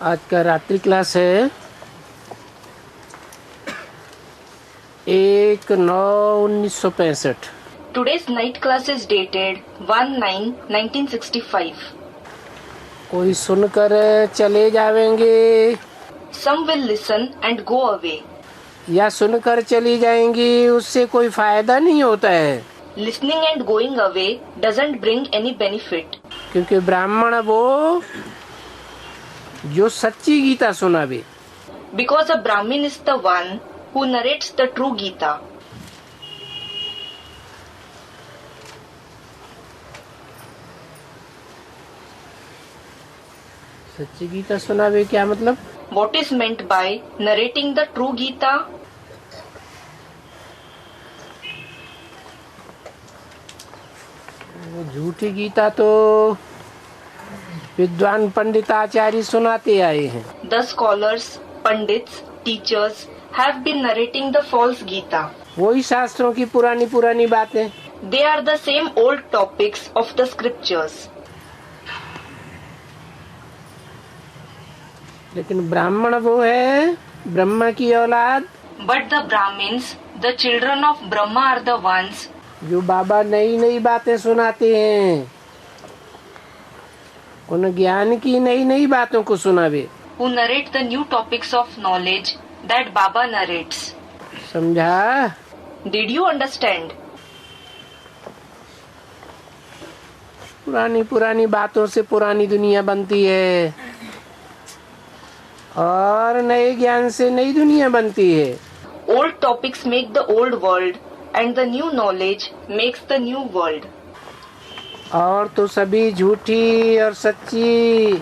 आज का रात्रि क्लास है 1/9/1965। Today's night class is dated 1/9/1965. कोई सुनकर चले जाएंगे Some will listen and go away. या सुनकर चली जाएंगी, उससे कोई फायदा नहीं होता है। Listening and going away doesn't bring any benefit. क्योंकि ब्राह्मण वो जो सच्ची गीता सुनावे। Because a Brahmin is the one who narrates the true Gita. सच्ची गीता सुनावे क्या मतलब? What is meant by narrating the true Gita? झूठी गीता तो विद्वान पंडिताचार्य सुनाते आए हैं। The scholars, pandits, teachers have been narrating the false Gita. वही शास्त्रों की पुरानी पुरानी बातें। They are the same old topics of the scriptures. लेकिन ब्राह्मण वो है ब्रह्मा की औलाद, But the Brahmins, the children of Brahma, are the ones जो बाबा नई नई बातें सुनाते हैं। उन ज्ञान की नई नई बातों को सुनावे। who narrate the new topics of knowledge that Baba narrates. समझा? Did you understand? पुरानी पुरानी बातों से पुरानी दुनिया बनती है और नए ज्ञान से नई दुनिया बनती है। Old topics make the old world and the new knowledge makes the new world. और तो सभी झूठी और सच्ची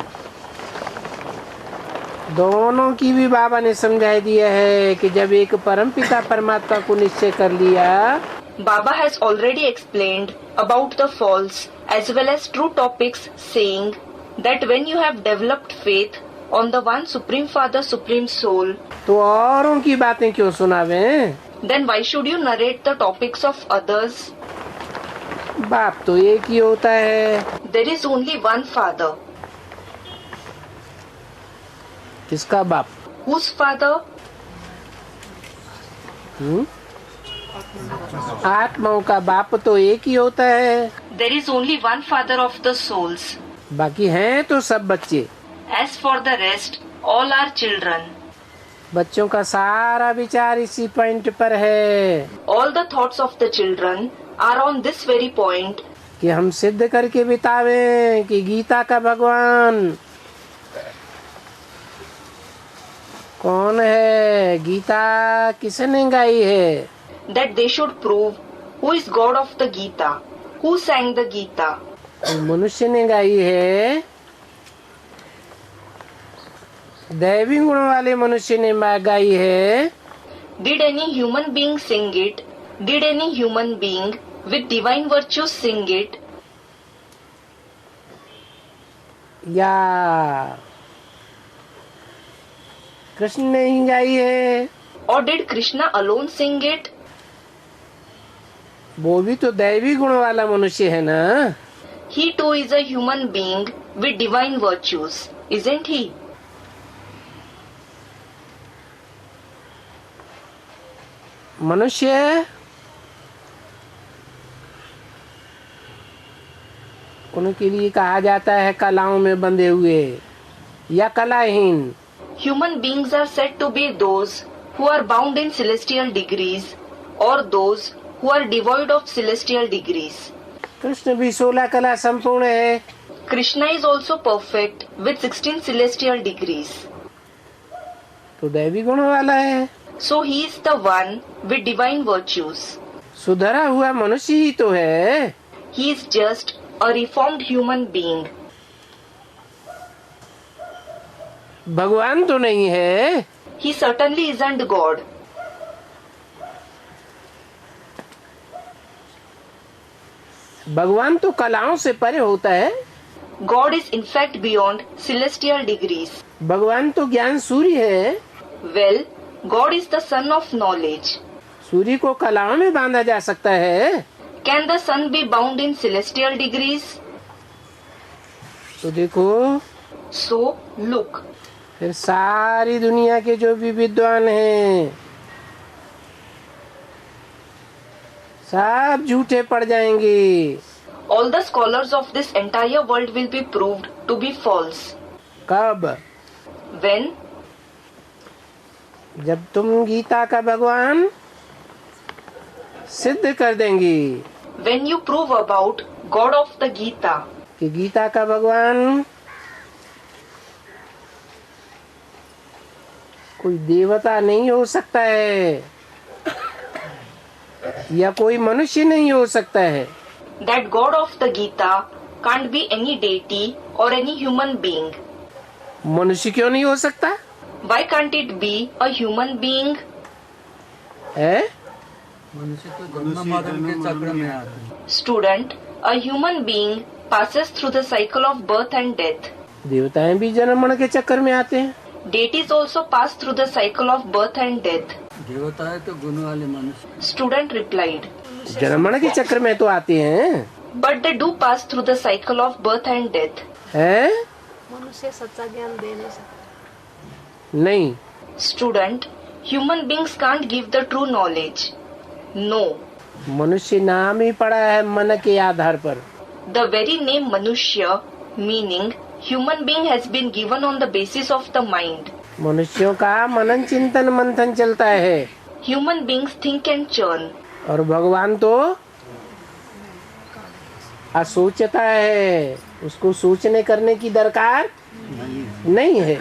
दोनों की भी बाबा ने समझा दिया है कि जब एक परमपिता परमात्मा को निश्चय कर लिया, Baba has already explained about the false as well as true topics, saying that when you have developed faith on the one Supreme Father, Supreme Soul, तो औरों की बातें क्यों सुनावें? then why should you narrate the topics of others? बाप तो एक ही होता है। There is only one Father. किसका बाप? Whose Father? आत्माओं का बाप तो एक ही होता है। There is only one Father of the souls. बाकी हैं तो सब बच्चे। As for the rest, all are children. बच्चों का सारा विचार इसी पॉइंट पर है All the thoughts of the children are on this very point कि हम सिद्ध करके बितावें कि गीता का भगवान कौन है, गीता किसने गाई है। that they should prove who is God of the Gita, who sang the Gita. मनुष्य ने गाई है, दैवी गुण वाले मनुष्य ने गाई है। Did any human being sing it? Did any human being with divine virtues sing it? या कृष्ण ने ही गाई है। Or did Krishna alone sing it? वो भी तो दैवी गुण वाला मनुष्य है ना। He too is a human being with divine virtues, isn't he? मनुष्य उनके लिए कहा जाता है कलाओं में बंधे हुए या कलाहीन। Human beings are said to be those who are bound in celestial degrees or those who are devoid of celestial degrees. Krishna भी 16 कला संपूर्ण है। Krishna is also perfect with 16 celestial degrees. तो दैवी गुण वाला है। So he is the one with divine virtues. सुधरा हुआ मनुष्य ही तो है। He is just a reformed human being. भगवान तो नहीं है। He certainly isn't God. भगवान तो कलाओं से परे होता है। God is in fact beyond celestial degrees. भगवान तो ज्ञान सूर्य है। Well, God is the sun of knowledge. सूर्य को कलाओं में बांधा जा सकता है। Can the sun be bound in celestial degrees? तो देखो, So, look, फिर सारी दुनिया के जो भी विद्वान हैं सब झूठे पड़ जाएंगे। All the scholars of this entire world will be proved to be false. कब? When? जब तुम गीता का भगवान सिद्ध कर देंगी। When you prove about God of the Gita. कि गीता का भगवान कोई देवता नहीं हो सकता है या कोई मनुष्य नहीं हो सकता है। That God of the Gita can't be any deity or any human being. मनुष्य क्यों नहीं हो सकता? Why can't it be a human being? है? मनुष्य तो जन्म मरण के चक्र में आते हैं। Student, a human being passes through the cycle of birth and death. देवताएं भी जन्म मरण के चक्कर में आते हैं। Deities also pass through the cycle of birth and death. देवता है तो गुण वाले मनुष्य। Student replied, जन्म मरण के चक्कर में तो आते हैं। but they do pass through the cycle of birth and death. है? मनुष्य सच्चा ज्ञान दे नहीं सकता। नहीं। Student, human beings can't give the true knowledge. No. मनुष्य नाम ही पड़ा है मन के आधार पर। The very name Manushya, meaning human being, has been given on the basis of the mind. मनुष्यों का मनन चिंतन मंथन चलता है। Human beings think and churn. और भगवान तो असोचता है, उसको सोचने करने की दरकार नहीं है।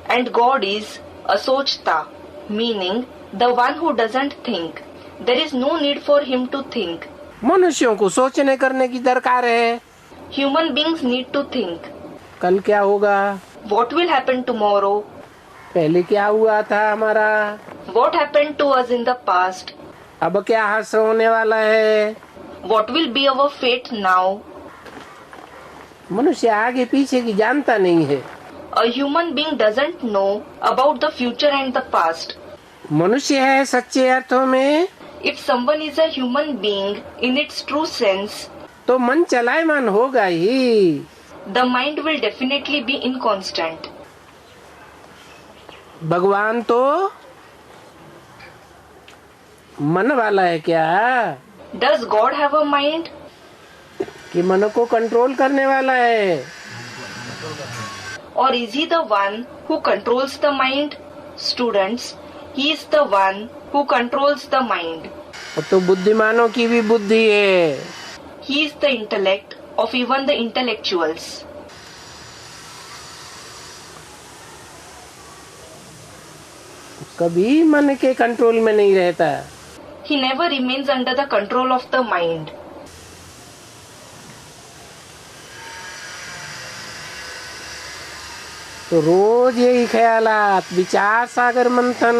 And God is Asochta, meaning the one who doesn't think. There is no need for him to think. मनुष्यों को सोचने करने की दरकार है। Human beings need to think. कल क्या होगा? What will happen tomorrow? पहले क्या हुआ था हमारा? What happened to us in the past? अब क्या हासिल होने वाला है? What will be our fate now? मनुष्य आगे पीछे की जानता नहीं है। A human being doesn't know about the future and the past. मनुष्य है सच्चे अर्थों में If someone is a human being in its true sense, तो मन चलायमान होगा ही। the mind will definitely be inconstant. भगवान तो मन वाला है क्या? Does God have a mind? कि मन को कंट्रोल करने वाला है? Or is he the one who controls the mind? Students, he is the one who controls the mind. वो तो बुद्धिमानों की भी बुद्धि है। He is the intellect of even the intellectuals. कभी मन के कंट्रोल में नहीं रहता। He never remains under the control of the mind. तो रोज यही ख्यालात, विचार सागर मंथन।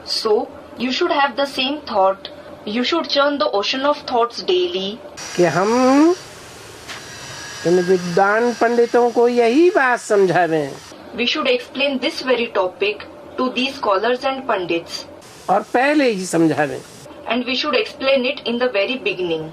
So, you should have the same thought. You should churn the ocean of thoughts daily. कि हम इन विद्वान पंडितों को यही बात समझावें We should explain this very topic to these scholars and pandits. और पहले ही समझावें। And we should explain it in the very beginning.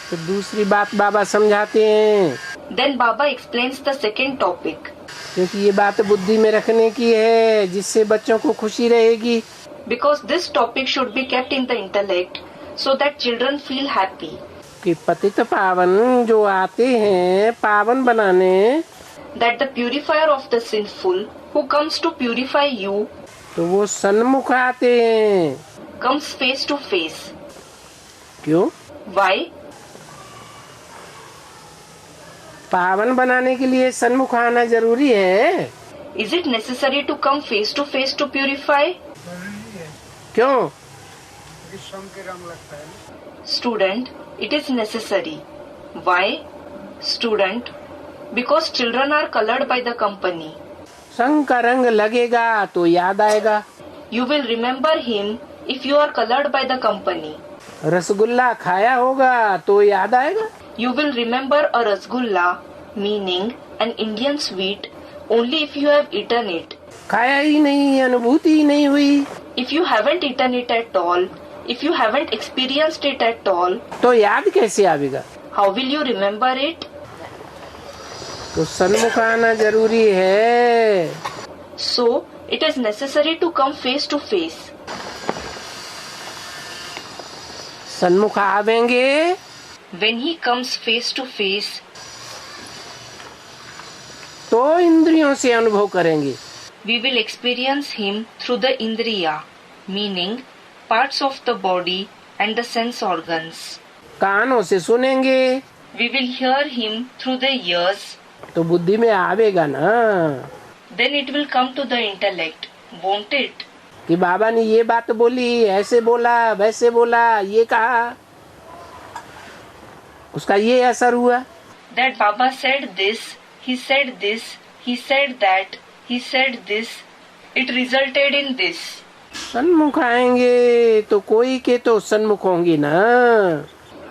तो दूसरी बात बाबा समझाते हैं, Then Baba explains the second topic. क्योंकि ये बात बुद्धि में रखने की है, जिससे बच्चों को खुशी रहेगी। Because this topic should be kept in the intellect so that children feel happy. कि पतित पावन जो आते हैं पावन बनाने, That the purifier of the sinful who comes to purify you तो वो सन्मुख आते हैं। comes face to face. क्यों? Why? पावन बनाने के लिए सन्मुख आना जरूरी है। Is it necessary to come face to face to purify? क्यों? Student, it is necessary. Why? Student, because children are colored by the company. संग का रंग लगेगा तो याद आएगा। You will remember him if you are colored by the company. Rasgulla खाया होगा तो याद आएगा। You will remember a rasgulla, meaning an Indian sweet, only if you have eaten it. खाया ही नहीं, अनुभूति ही नहीं हुई, If you haven't eaten it at all, if you haven't experienced it at all, तो याद कैसे आवेगा? how will you remember it? तो सन्मुख आना जरूरी है। So, it is necessary to come face to face. सन्मुख आवेंगे When he comes face to face, तो इंद्रियों से अनुभव करेंगे। we will experience him through the indriya, meaning parts of the body and the sense organs. कानों से सुनेंगे We will hear him through the ears, तो बुद्धि में आवेगा ना then it will come to the intellect, won't it? कि बाबा ने ये बात बोली, ऐसे बोला, वैसे बोला, ये कहा, उसका ये असर हुआ। That Baba said this, he said this, he said that, he said this, it resulted in this. सन्मुख आएंगे तो कोई के तो सन्मुख होंगे ना।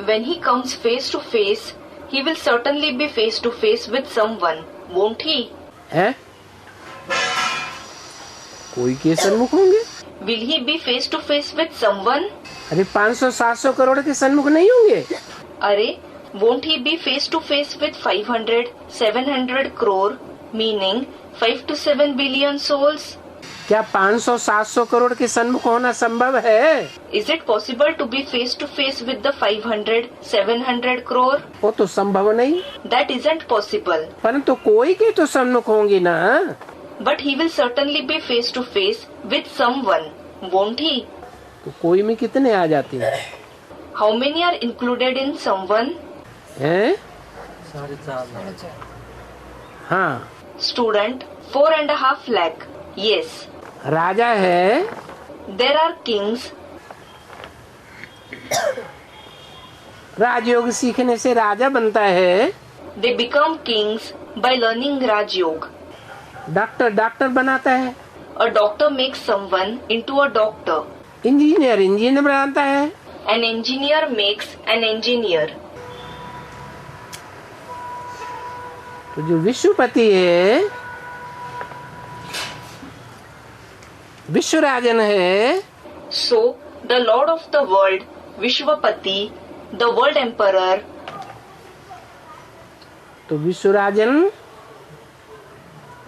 When he comes face to face, he will certainly be face to face with someone, won't he? है कोई के सन्मुख होंगे? Will he be face to face with someone? अरे 500-700 करोड़ के सन्मुख नहीं होंगे? Arey, won't he be face to face with 500-700 crore, meaning 5 to 7 billion souls? क्या 500-700 करोड़ के सन्मुख होना संभव है? Is it possible to be face to face with the 500-700 crore? वो तो संभव नहीं, That isn't possible. परंतु कोई के तो सन्मुख होंगे ना। But he will certainly be face to face with someone, won't he? तो कोई में कितने आ जाते हैं? How many are included in someone? हैं? 4.5 हाँ, Student, 4.5 lakh. Yes. राजा है, There are kings. राजयोग सीखने से राजा बनता है। They become kings by learning Raj Yoga. Doctor बनाता है, A doctor makes someone into a doctor. Engineer बनाता है, An engineer makes an engineer. तो जो विश्वपति है, विश्वराजन है, So, the Lord of the world, Vishwapati, the world emperor, तो विश्वराजन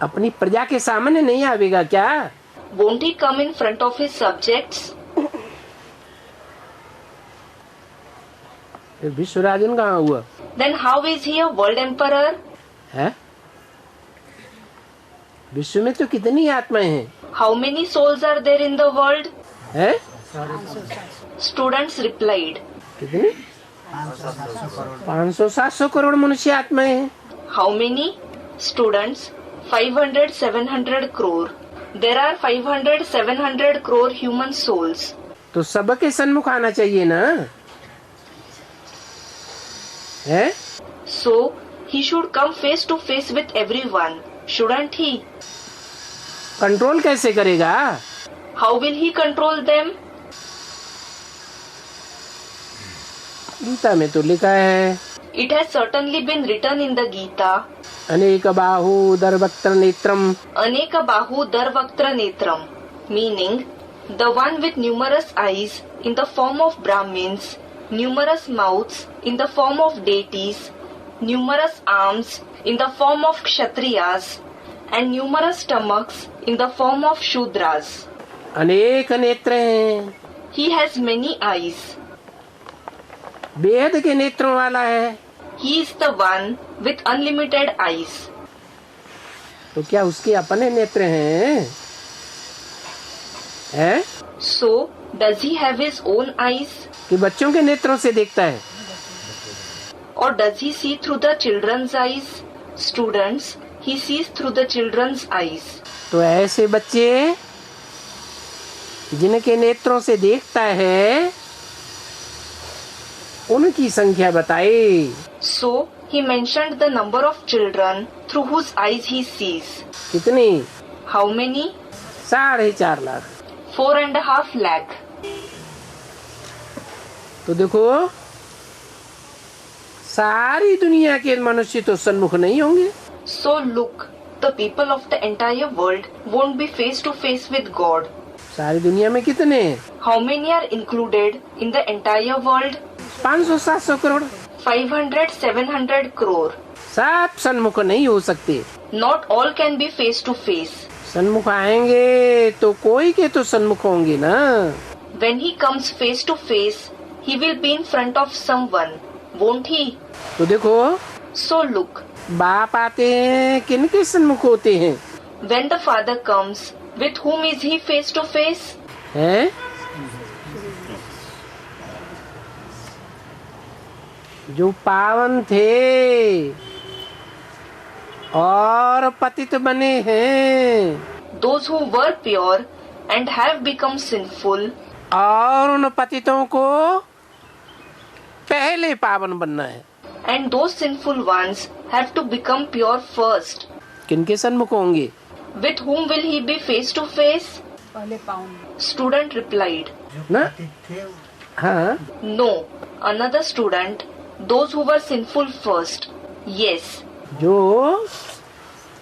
अपनी प्रजा के सामने नहीं आवेगा क्या? won't he come in front of his subjects? फिर विश्वराजन कहाँ हुआ? Then how is he a world emperor? है? विश्व में तो कितनी आत्माएं हैं? How many souls are there in the world? है? Students replied. कितनी? 500-700 करोड़ मनुष्य आत्माएं हैं। How many? Students, 500-700 crore. There are 500-700 crore human souls. तो सबके सन्मुख आना चाहिए ना? है? So, he should come face to face with everyone, shouldn't he? Control कैसे करेगा? How will he control them? Gita में तो लिखा है, It has certainly been written in the Gita, अनेक बाहु दरवक्त्र नेत्रम, Aneka Bahu Darvaktra Netram, meaning the one with numerous eyes in the form of Brahmins, numerous mouths in the form of deities, numerous arms in the form of Kshatriyas, and numerous stomachs in the form of Shudras. अनेक नेत्र हैं, He has many eyes. वेद के नेत्रों वाला है। He is the one with unlimited eyes. तो क्या उसके अपने नेत्र हैं? हैं? So, does he have his own eyes? कि बच्चों के नेत्रों से देखता है? Or does he see through the children's eyes? Students, he sees through the children's eyes. तो ऐसे बच्चे जिनके नेत्रों से देखता है, उनकी संख्या बताए। So, he mentioned the number of children through whose eyes he sees. कितनी? How many? 4.5 लाख। 4.5 lakh. तो देखो, सारी दुनिया के मनुष्य तो सन्मुख नहीं होंगे। So look, the people of the entire world won't be face to face with God. सारी दुनिया में कितने? How many are included in the entire world? 500-700 crore. 500-700 crore. सब सन्मुख नहीं हो सकते। Not all can be face to face. सन्मुख आएंगे तो कोई के तो सन्मुख होंगे ना। When he comes face to face, he will be in front of someone, won't he? तो देखो So look, बाप आते हैं किनके सन्मुख होते हैं? when the father comes, with whom is he face to face? हैं? जो पावन थे और पतित बने हैं, Those who were pure and have become sinful, और उन पतितों को पहले पावन बनना है। and those sinful ones have to become pure first. किनके सन्मुख होंगे? With whom will he be face to face? पहले पाउन Student replied, ना? हाँ, No. Another student, those who were sinful first. Yes, जो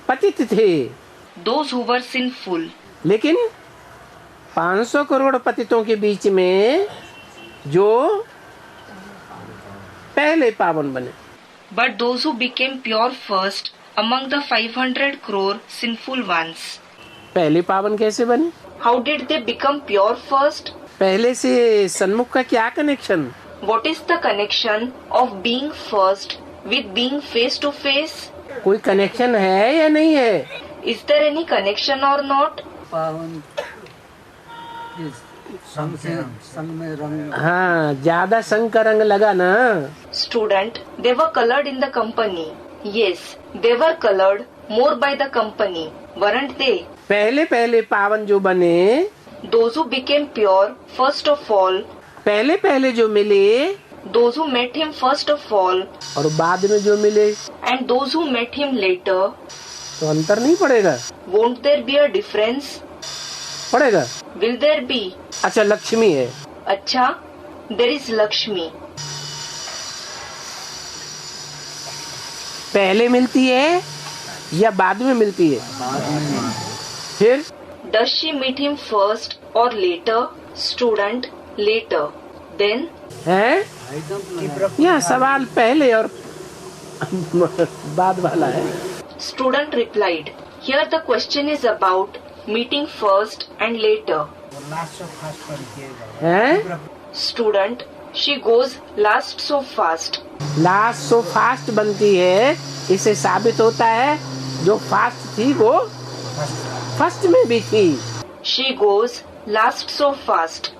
पतित थे, those who were sinful. लेकिन 500 करोड़ पतितों के बीच में जो पहले पावन बने। But those who became pure first among the 500 crore sinful ones. पहले पावन कैसे बने? How did they become pure first? पहले से सन्मुख का क्या connection? What is the connection of being first with being face to face? कोई कनेक्शन है या नहीं है? Is there any connection or not? पावन ये संग में रंग हाँ, ज्यादा संग का रंग लगा ना। Student, they were colored in the company. Yes, they were colored more by the company, weren't they? पहले पहले पावन जो बने, Those who became pure first of all, पहले पहले जो मिले those who met him first of all, और बाद में जो मिले, and those who met him later, तो अंतर नहीं पड़ेगा? won't there be a difference? पड़ेगा। Will there be? अच्छा, लक्ष्मी है, Acha, there is Lakshmi. पहले मिलती है या बाद में मिलती है? फिर Does she meet him first or later? Student, later. Then, है यह सवाल पहले और बाद वाला है। student replied, here the question is about meeting first and later. हैं? Student, she goes last so fast. Last so fast बनती है, इससे साबित होता है जो फास्ट थी वो फर्स्ट में भी थी। She goes last so fast.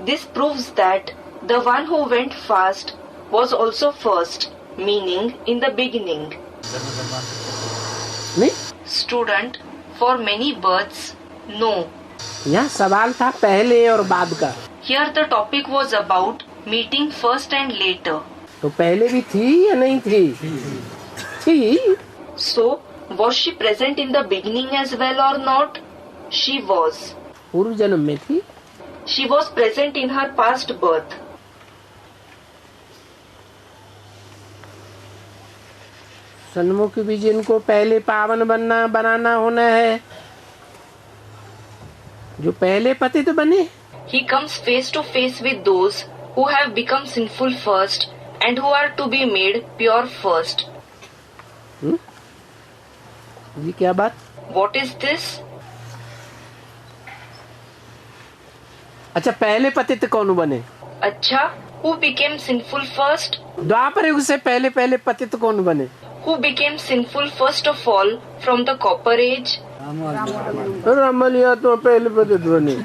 This proves that the one who went fast was also first, meaning in the beginning. नहीं, Student, for many births, no. यह सवाल था पहले और बाद का। Here the topic was about meeting first and later. तो पहले भी थी या नहीं थी? थी। So, was she present in the beginning as well or not? She was. पूर्व जन्म में थी। She was present in her past birth. सन्मुख भी जिनको पहले पावन बनाना होना है, जो पहले पतित बने, He comes face to face with those who have become sinful first and who are to be made pure first. ये क्या बात? What is this? अच्छा, पहले पतित कौन बने? Acha, who became sinful first? द्वापर युग से पहले पहले पतित कौन बने? Who became sinful first of all from the copper age? रामलिया तो पहले पतित बने।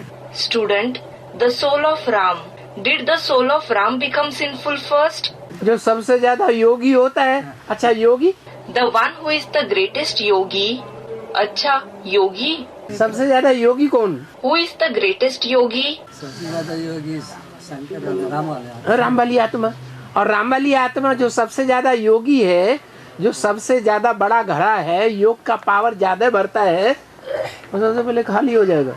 Student, the soul of Ram. Did the soul of Ram become sinful first? जो सबसे ज्यादा योगी होता है, अच्छा योगी, The one who is the greatest yogi. Acha, yogi? सबसे ज्यादा योगी कौन? Who is the greatest yogi? सबसे ज्यादा योगी शंकर राम वाले रामबली आत्मा। और रामबली आत्मा जो सबसे ज्यादा योगी है, जो सबसे ज्यादा बड़ा घड़ा है, योग का पावर ज्यादा भरता है, वो सबसे पहले खाली हो जाएगा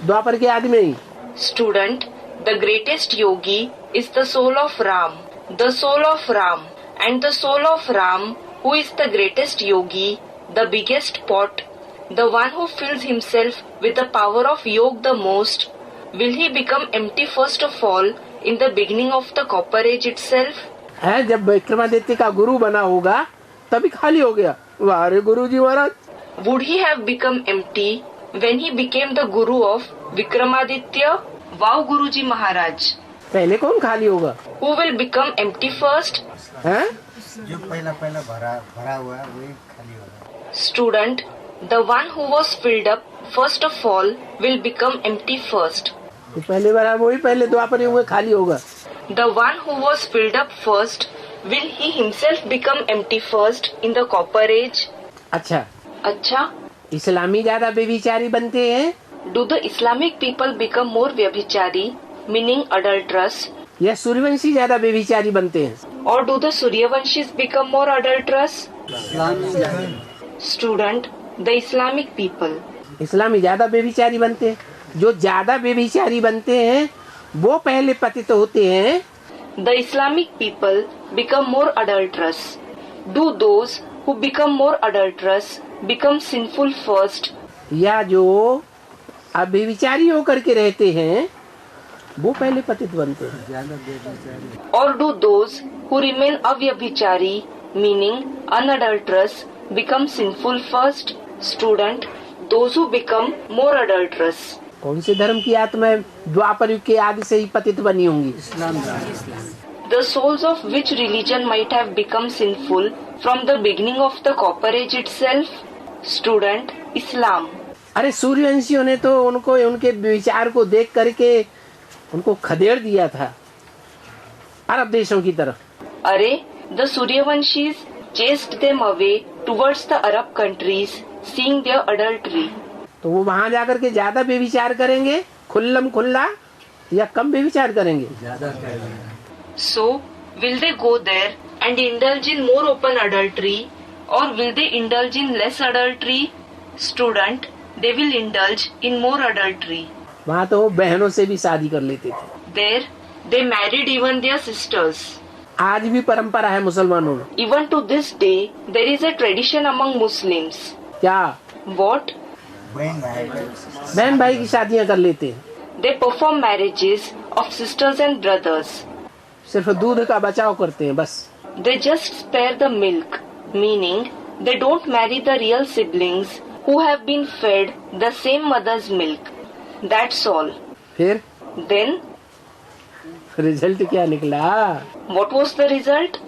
द्वापर के आदमी ही। Student, the greatest yogi is the soul of Ram. The soul of Ram. And the soul of Ram, who is the greatest yogi, the biggest pot, the one who fills himself with the power of yoga the most, will he become empty first of all in the beginning of the copper age itself? है, जब विक्रमादित्य का गुरु बना होगा तभी खाली हो गया। वाह रे गुरुजी महाराज। Would he have become empty when he became the guru of Vikramaditya? Wow, Guruji Maharaj. पहले कौन खाली होगा? Who will become empty first? हैं? जो पहला भरा हुआ है वही खाली होगा। Student, the one who was filled up first of all will become empty first. तो पहले बार वही पहले द्वापर युग में खाली होगा। The one who was filled up first, will he himself become empty first in the copper age? अच्छा, अच्छा, इस्लामी ज्यादा बेविचारी बनते हैं do the Islamic people become more vyabhichari, meaning adulterous, या सूर्यवंशी ज्यादा बेविचारी बनते हैं? or do the Suryavanshis become more adulterous? Student, the Islamic people. इस्लामी ज्यादा बेविचारी बनते हैं। जो ज्यादा बेविचारी बनते हैं वो पहले पतित होते हैं। The Islamic people become more adulterous. Do those who become more adulterous become sinful first? या जो अभिविचारी होकर के रहते हैं वो पहले पतित बनते हैं। Or do those who remain avyabhichari, meaning unadulterous, become sinful first? Student, those who become more adulterous. कौन से धर्म की आत्मा द्वापर युग के आदि से ही पतित बनी होंगी? The souls of which religion might have become sinful from the beginning of the copper age itself? Student, Islam. अरे सूर्यवंशियों ने तो उनको उनके विचार को देख करके उनको खदेड़ दिया था अरब देशों की तरफ। Arey, the Suryavanshis chased them away towards the Arab countries, seeing their adultery. तो वो वहाँ जाकर के ज्यादा बेविचार करेंगे खुल्लम खुल्ला या कम बेविचार करेंगे? So, will they go there and indulge in more open adultery, or will they indulge in less adultery? Student, they will indulge in more adultery. वहाँ तो वो बहनों से भी शादी कर लेते थे। There, they married even their sisters. आज भी परंपरा है मुसलमानों में। Even to this day, there is a tradition among Muslims. क्या? What? बहन भाई की शादियाँ कर लेते हैं। They perform marriages of sisters and brothers. सिर्फ दूध का बचाव करते हैं बस। They just spare the milk, meaning they don't marry the real siblings who have been fed the same mother's milk. That's all. फिर Then, रिजल्ट क्या निकला? what was the result?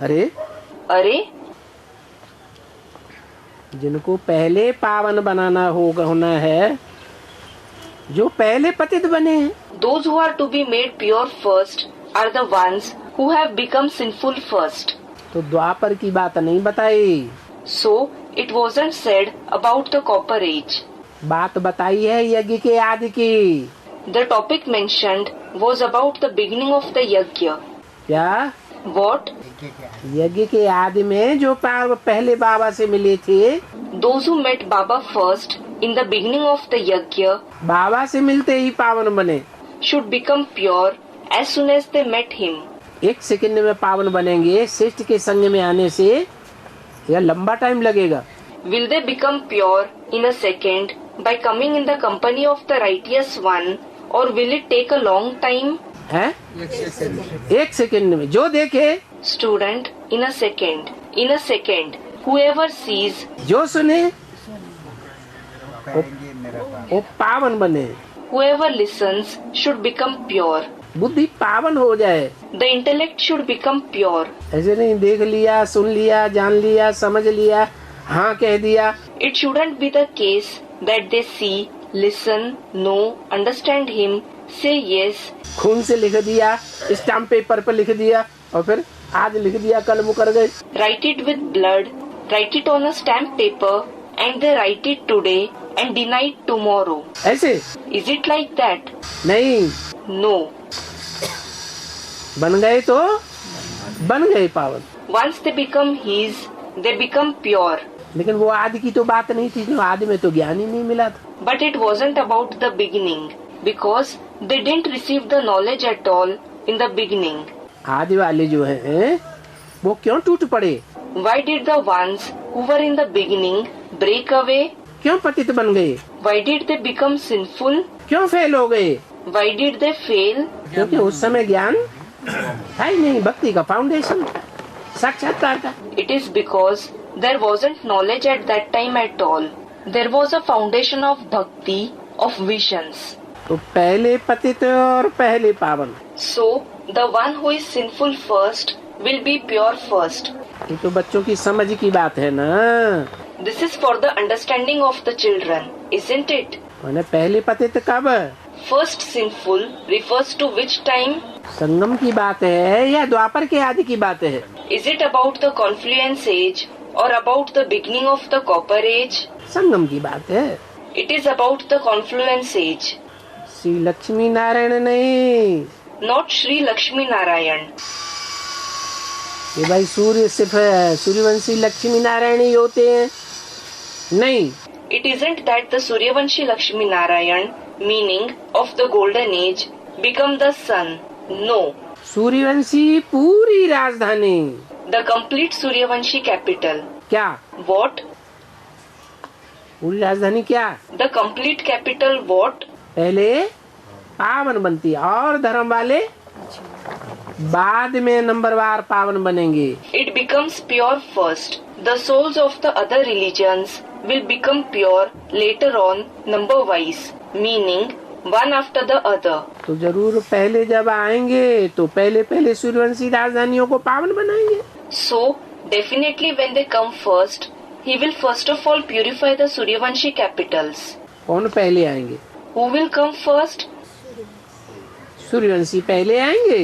अरे Arey, जिनको पहले पावन बनाना होना है, जो पहले पतित बने हैं, those who are to be made pure first are the ones who have become sinful first. तो द्वापर की बात नहीं बताई, So, it wasn't said about the copper age. बात बताई है यज्ञ के आदि की। The topic mentioned was about the beginning of the yajna. क्या? What? यज्ञ के आदि में जो पहले बाबा से मिले थे, Those who met Baba first in the beginning of the yajna बाबा से मिलते ही पावन बने। should become pure as soon as they met him. एक सेकंड में पावन बनेंगे, श्रेष्ठ के संग में आने से या लंबा टाइम लगेगा? Will they become pure in a second by coming in the company of the righteous one, or will it take a long time? है? एक सेकंड में जो देखे, Student, in a second. In a second. Whoever sees, जो सुने कहेंगे मेरा बाप। वो पावन बने। whoever listens should become pure. बुद्धि पावन हो जाए। The intellect should become pure. ऐसे नहीं देख लिया, सुन लिया, जान लिया, समझ लिया, हाँ कह दिया। It shouldn't be the case that they see, listen, know, understand him, say yes, खून से लिख दिया, स्टाम्प पेपर पर लिख दिया और फिर आज लिख दिया, कल मुकर गए। write it with blood, write it on a stamp paper, and they write it today and deny it tomorrow. ऐसे Is it like that? नहीं, No. बन गए तो बन गए पावन। Once they become his, they become pure. लेकिन वो आदि की तो बात नहीं थी, जो आदि में तो ज्ञान ही नहीं मिला था। But it wasn't about the beginning, because they didn't receive the knowledge at all in the beginning. आदि वाले जो हैं वो क्यों टूट पड़े? Why did the ones who were in the beginning break away? क्यों पतित बन गए? Why did they become sinful? क्यों फेल हो गए? Why did they fail? क्योंकि उस समय ज्ञान है ही नहीं, भक्ति का फाउंडेशन था, साक्षात्कार था। It is because there wasn't knowledge at that time at all. There was a foundation of bhakti, of visions. तो पहले पतित और पहले पावन, So, the one who is sinful first will be pure first. ये तो बच्चों की समझ की बात है ना। This is for the understanding of the children, isn't it? मैंने पहले पतित कब? First sinful refers to which time? संगम की बात है या द्वापर के आदि की बात है? Is it about the confluence age or about the beginning of the copper age? संगम की बात है। It is about the confluence age, Shri Lakshmi Narayan नहीं, not Sri Lakshmi Narayan. ये भाई सूर्य सिर्फ सूर्यवंशी लक्ष्मी नारायण ही होते हैं, नहीं। It isn't that the Suryavanshi Lakshmi Narayan, meaning of the golden age, become the sun. No. Suryavanshi पूरी राजधानी, The complete Suryavanshi capital. क्या What? पूरी राजधानी क्या? The complete capital what? पहले पावन बनती है और धर्म वाले बाद में नंबरवार पावन बनेंगे। It becomes pure first. The souls of the other religions will become pure later on number wise, meaning one after the other. तो जरूर पहले जब आएंगे तो पहले पहले सूर्यवंशी राजधानियों को पावन बनाएंगे। So, definitely when they come first, he will first of all purify the Suryavanshi capitals. कौन पहले आएंगे? Who will come first? Suryavanshi पहले आएंगे।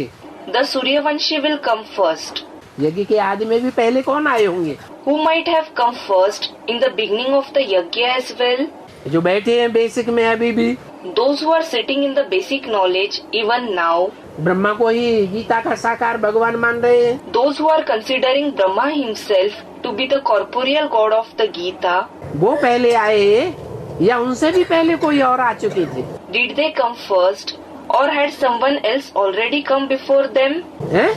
The Suryavanshi will come first. यज्ञ के आदि में भी पहले कौन आए होंगे? Who might have come first in the beginning of the yajna as well? जो बैठे हैं बेसिक में अभी भी, Those who are sitting in the basic knowledge even now, Brahma को ही गीता का साकार भगवान मान रहे हैं। those who are considering Brahma himself to be the corporeal god of the Gita, वो पहले आए या उनसे भी पहले कोई और आ चुके थे? did they come first or had someone else already come before them? हैं?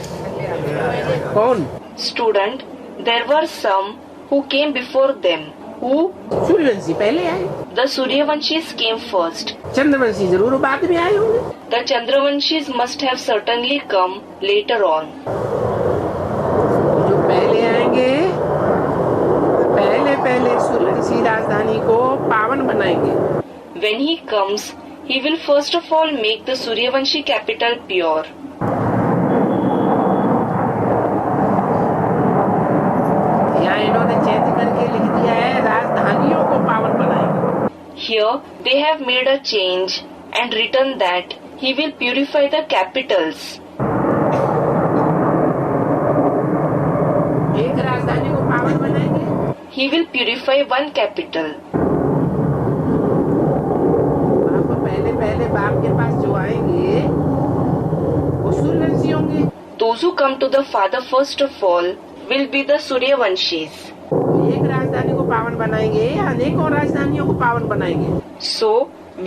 कौन? Student, there were some who came before them. Who? Suryavanshi पहले आए, The Suryavanshis came first. Chandravanshi जरूर बाद में आए होंगे। The Chandravanshis must have certainly come later on. जो पहले आएंगे पहले पहले सूर्यवंशी राजधानी को पावन बनाएंगे। When he comes, he will first of all make the Suryavanshi capital pure. यहाँ इन्होंने चेंज करके लिख दिया है राजधानियों को पावन बनाएंगे। Here they have made a change and written that he will purify the capitals. एक राजधानी को पावन बनाएंगे। He will purify one capital. बाप पहले पहले बाप के पास जो आएंगे वो सूर्यवंशी होंगे। Those who come to the father first of all will be the Suryavanshis. एक राजधानी को पावन बनाएंगे या अनेकों राजधानियों को पावन बनाएंगे? So,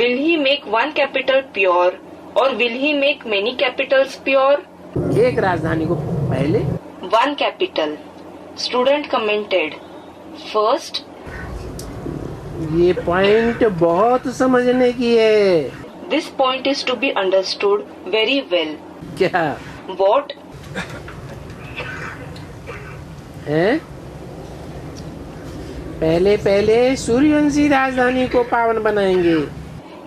will he make one capital pure or will he make many capitals pure? एक राजधानी को पहले, One capital. Student commented, first, ये पॉइंट बहुत समझने की है। this point is to be understood very well. क्या What? है? पहले पहले सूर्यवंशी राजधानी को पावन बनाएंगे।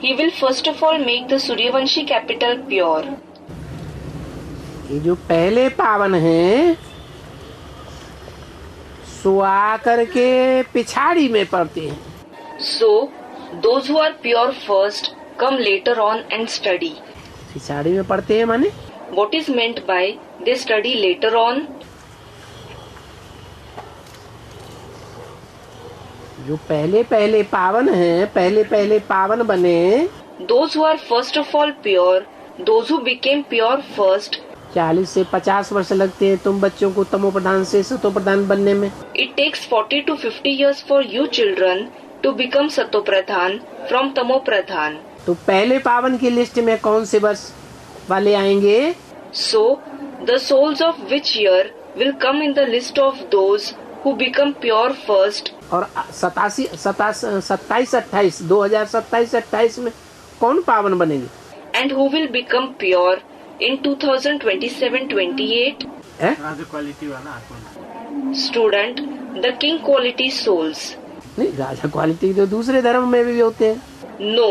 He will first of all make the Suryavanshi capital pure. ये जो पहले पावन हैं सो आकर के पिछाड़ी में पड़ते हैं। So, those who are pure first come later on and study. पिछाड़ी में पड़ते हैं माने What is meant by they study later on? जो पहले पहले पावन हैं, पहले पहले पावन बने, Those who are first of all pure, those who became pure first, 40 से 50 वर्ष लगते हैं तुम बच्चों को तमो प्रधान से सतो प्रधान बनने में। it takes 40 to 50 years for you children to become Satopradhan from Tamopradhan. तो पहले पावन की लिस्ट में कौन से वर्ष वाले आएंगे? So, the souls of which year will come in the list of those who become pure first, और 27-28 2027-28 में कौन पावन बनेंगे? and who will become pure in 2027-28? है? Student, the king quality souls. नहीं, राजा क्वालिटी तो दूसरे धर्म में भी होते हैं। No,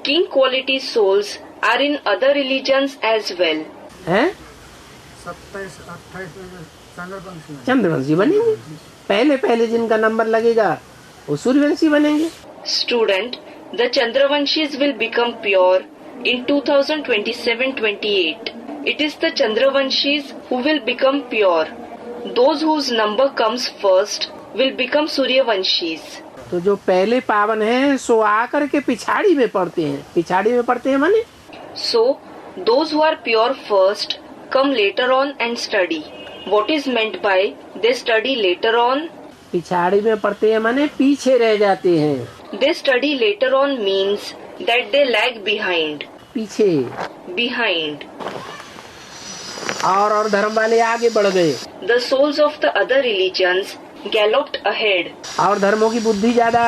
king quality souls are in other religions as well. हैं? 27-28 चंद्रवंशी बनेंगे। पहले जिनका नंबर लगेगा वो सूर्यवंशी बनेंगे। Student, the Chandravanshis will become pure in 2027-28. It is the Chandravanshis who will become pure. Those whose number comes first will become Suryavanshis. तो जो पहले पावन है सो आकर के पिछाड़ी में पड़ते हैं। पिछाड़ी में पड़ते हैं माने So, those who are pure first come later on and study. What is meant by they study later on? पिछाड़ी में पड़ते हैं माने पीछे रह जाते हैं। They study later on means that they lag behind. पीछे Behind. और धर्म वाले आगे बढ़ गए The souls of the other religions galloped ahead. और धर्मों की बुद्धि ज्यादा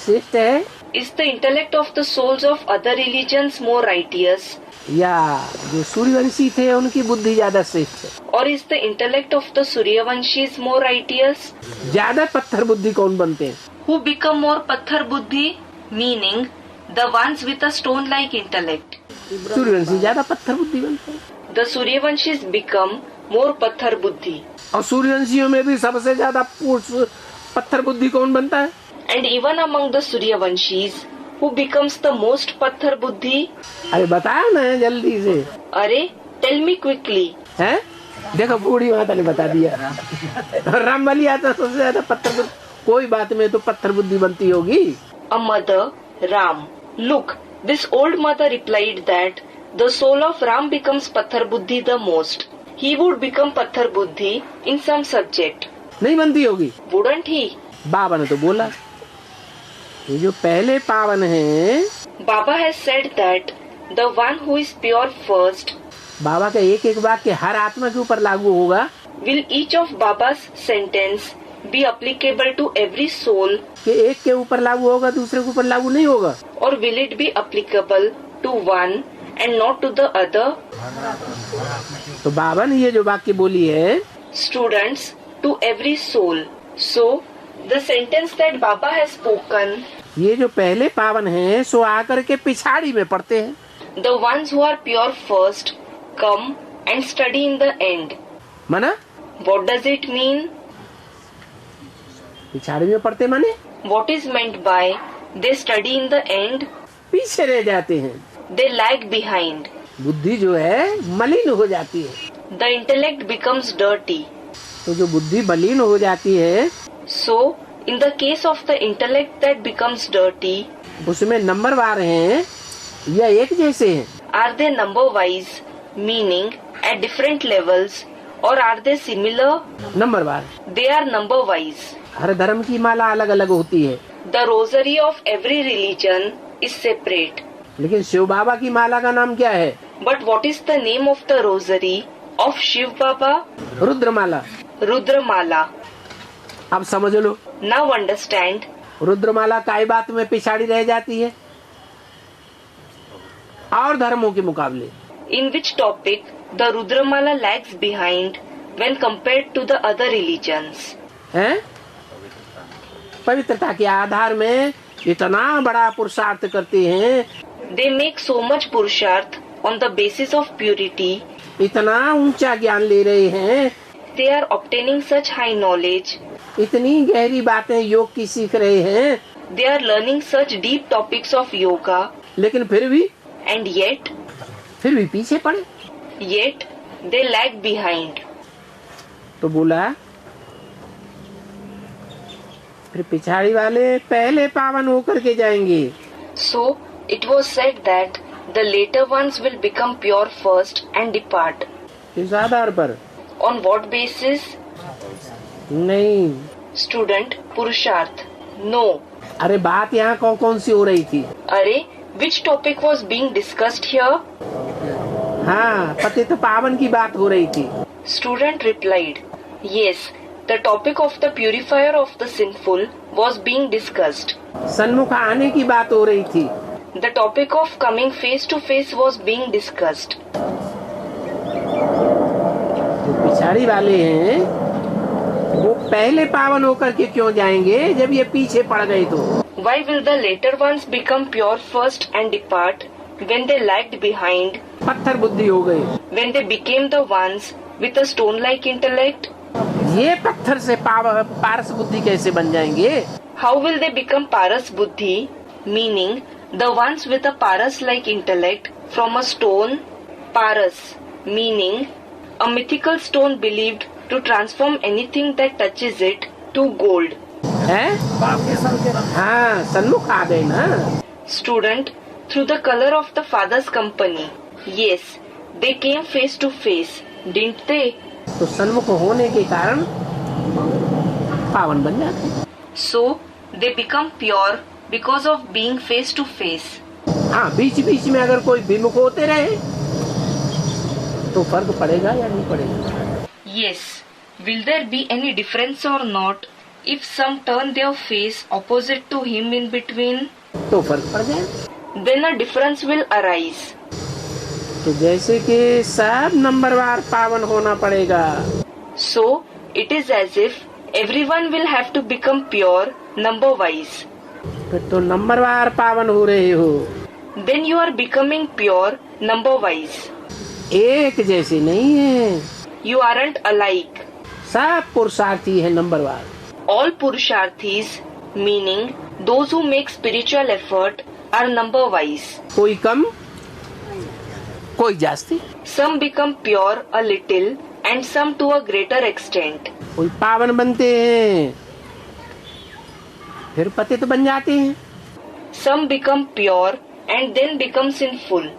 श्रेष्ठ है Is the intellect of the souls of other religions more righteous? या जो सूर्यवंशी थे उनकी बुद्धि ज्यादा श्रेष्ठ है? Or is the intellect of the Suryavanshis more righteous? ज्यादा पत्थर बुद्धि कौन बनते हैं? Who become more Patthar Buddhi? Meaning, the ones with a stone-like intellect. Suryavanshi ज्यादा पत्थर बुद्धि बनते हैं। The Suryavanshis become more Patthar Buddhi. और सूर्यवंशियों में भी सबसे ज्यादा पत्थर बुद्धि कौन बनता है? And even among the Suryavanshis, who becomes the most Patthar Buddhi? अरे बताओ ना जल्दी से। Arey, tell me quickly. है? देखो बूढ़ी माता ने बता दिया। राम बलि आता सबसे ज्यादा पत्थर बुद्धि। कोई बात में तो पत्थर बुद्धि बनती होगी। A mother, Ram. Look, this old mother replied that the soul of Ram becomes Patthar Buddhi the most. He would become Patthar Buddhi in some subject. नहीं बनती होगी। Wouldn't he? बाबा ने तो बोला ये जो पहले पावन है Baba has said that the one who is pure first. बाबा का एक एक वाक्य हर आत्मा के ऊपर लागू होगा। Will each of Baba's sentence be applicable to every soul? कि एक के ऊपर लागू होगा दूसरे के ऊपर लागू नहीं होगा। Or will it be applicable to one and not to the other? तो बाबा ने ये जो वाक्य बोली है Students, to every soul. So, the sentence that Baba has spoken, ये जो पहले पावन है सो आकर के पिछाड़ी में पड़ते हैं। the ones who are pure first come and study in the end. माना What does it mean? पिछाड़ी में पड़ते माने What is meant by they study in the end? पीछे रह जाते हैं। They lag behind. बुद्धि जो है मलिन हो जाती है। The intellect becomes dirty. तो जो बुद्धि मलिन हो जाती है So, in the case of the intellect that becomes dirty, उसमें नंबर वार हैं या एक जैसे हैं? are they number wise, meaning at different levels, or are they similar? Number war. They are number wise. हर धर्म की माला अलग अलग होती है The rosary of every religion is separate. लेकिन शिव बाबा की माला का नाम क्या है? But what is the name of the rosary of Shiv Baba? Rudramala. Rudramala. अब समझ लो Now understand, रुद्रमाला काय बात में पिछाड़ी रह जाती है और धर्मों के मुकाबले। in which topic the Rudramala lags behind when compared to the other religions. हैं? पवित्रता के आधार में इतना बड़ा पुरुषार्थ करते हैं, They make so much purusharth on the basis of purity. इतना ऊंचा ज्ञान ले रहे हैं, They are obtaining such high knowledge. इतनी गहरी बातें योग की सीख रहे हैं, They are learning such deep topics of yoga, लेकिन फिर and yet पीछे पड़े। they lag behind. तो बोला फिर पिछाड़ी वाले पहले पावन होकर के जाएंगे। So it was said that the later ones will become pure first and depart. इस आधार पर On what basis? नहीं। Student, Purusharth. No. अरे बात यहाँ कौन सी हो रही थी? Arey, which topic was being discussed here? हाँ, पतित पावन की बात हो रही थी। Student replied, yes, the topic of the purifier of the sinful was being discussed. सन्मुख आने की बात हो रही थी। The topic of coming face to face was being discussed. पिछाड़ी वाले हैं वो पहले पावन होकर के क्यों जाएंगे जब ये पीछे पड़ गए तो? Why will the later ones become pure first and depart when they lagged behind? पत्थर बुद्धि हो गए। When they became the ones with a stone-like intellect? ये पत्थर से पारस बुद्धि कैसे बन जाएंगे? How will they become paras buddhi, meaning the ones with a paras-like intellect from a stone? Paras, meaning a mythical stone believed to transform anything that touches it to gold. है? हाँ, सन्मुख आ गए ना। Student, through the color of the father's company. Yes, they came face to face, didn't they? तो सन्मुख होने के कारण पावन बन जाते हैं। So, they become pure because of being face to face. हाँ, बीच बीच में अगर कोई विमुख होते रहे तो फर्क पड़ेगा या नहीं पड़ेगा? Yes, will there be any difference or not if some turn their face opposite to him in between? तो फर्क पड़ जाए। Then a difference will arise. तो जैसे कि सब नंबरवार पावन होना पड़ेगा। So, it is as if everyone will have to become pure number wise. फिर तो नंबरवार पावन हो रहे हो। Then you are becoming pure number wise. एक जैसे नहीं है, You aren't alike. सब पुरुषार्थी है नंबरवार। All Purusharthis, meaning those who make spiritual effort, are number wise. कोई कम कोई जास्ती, Some become pure a little and some to a greater extent. कोई पावन बनते हैं फिर पतित बन जाते हैं। Some become pure and then become sinful.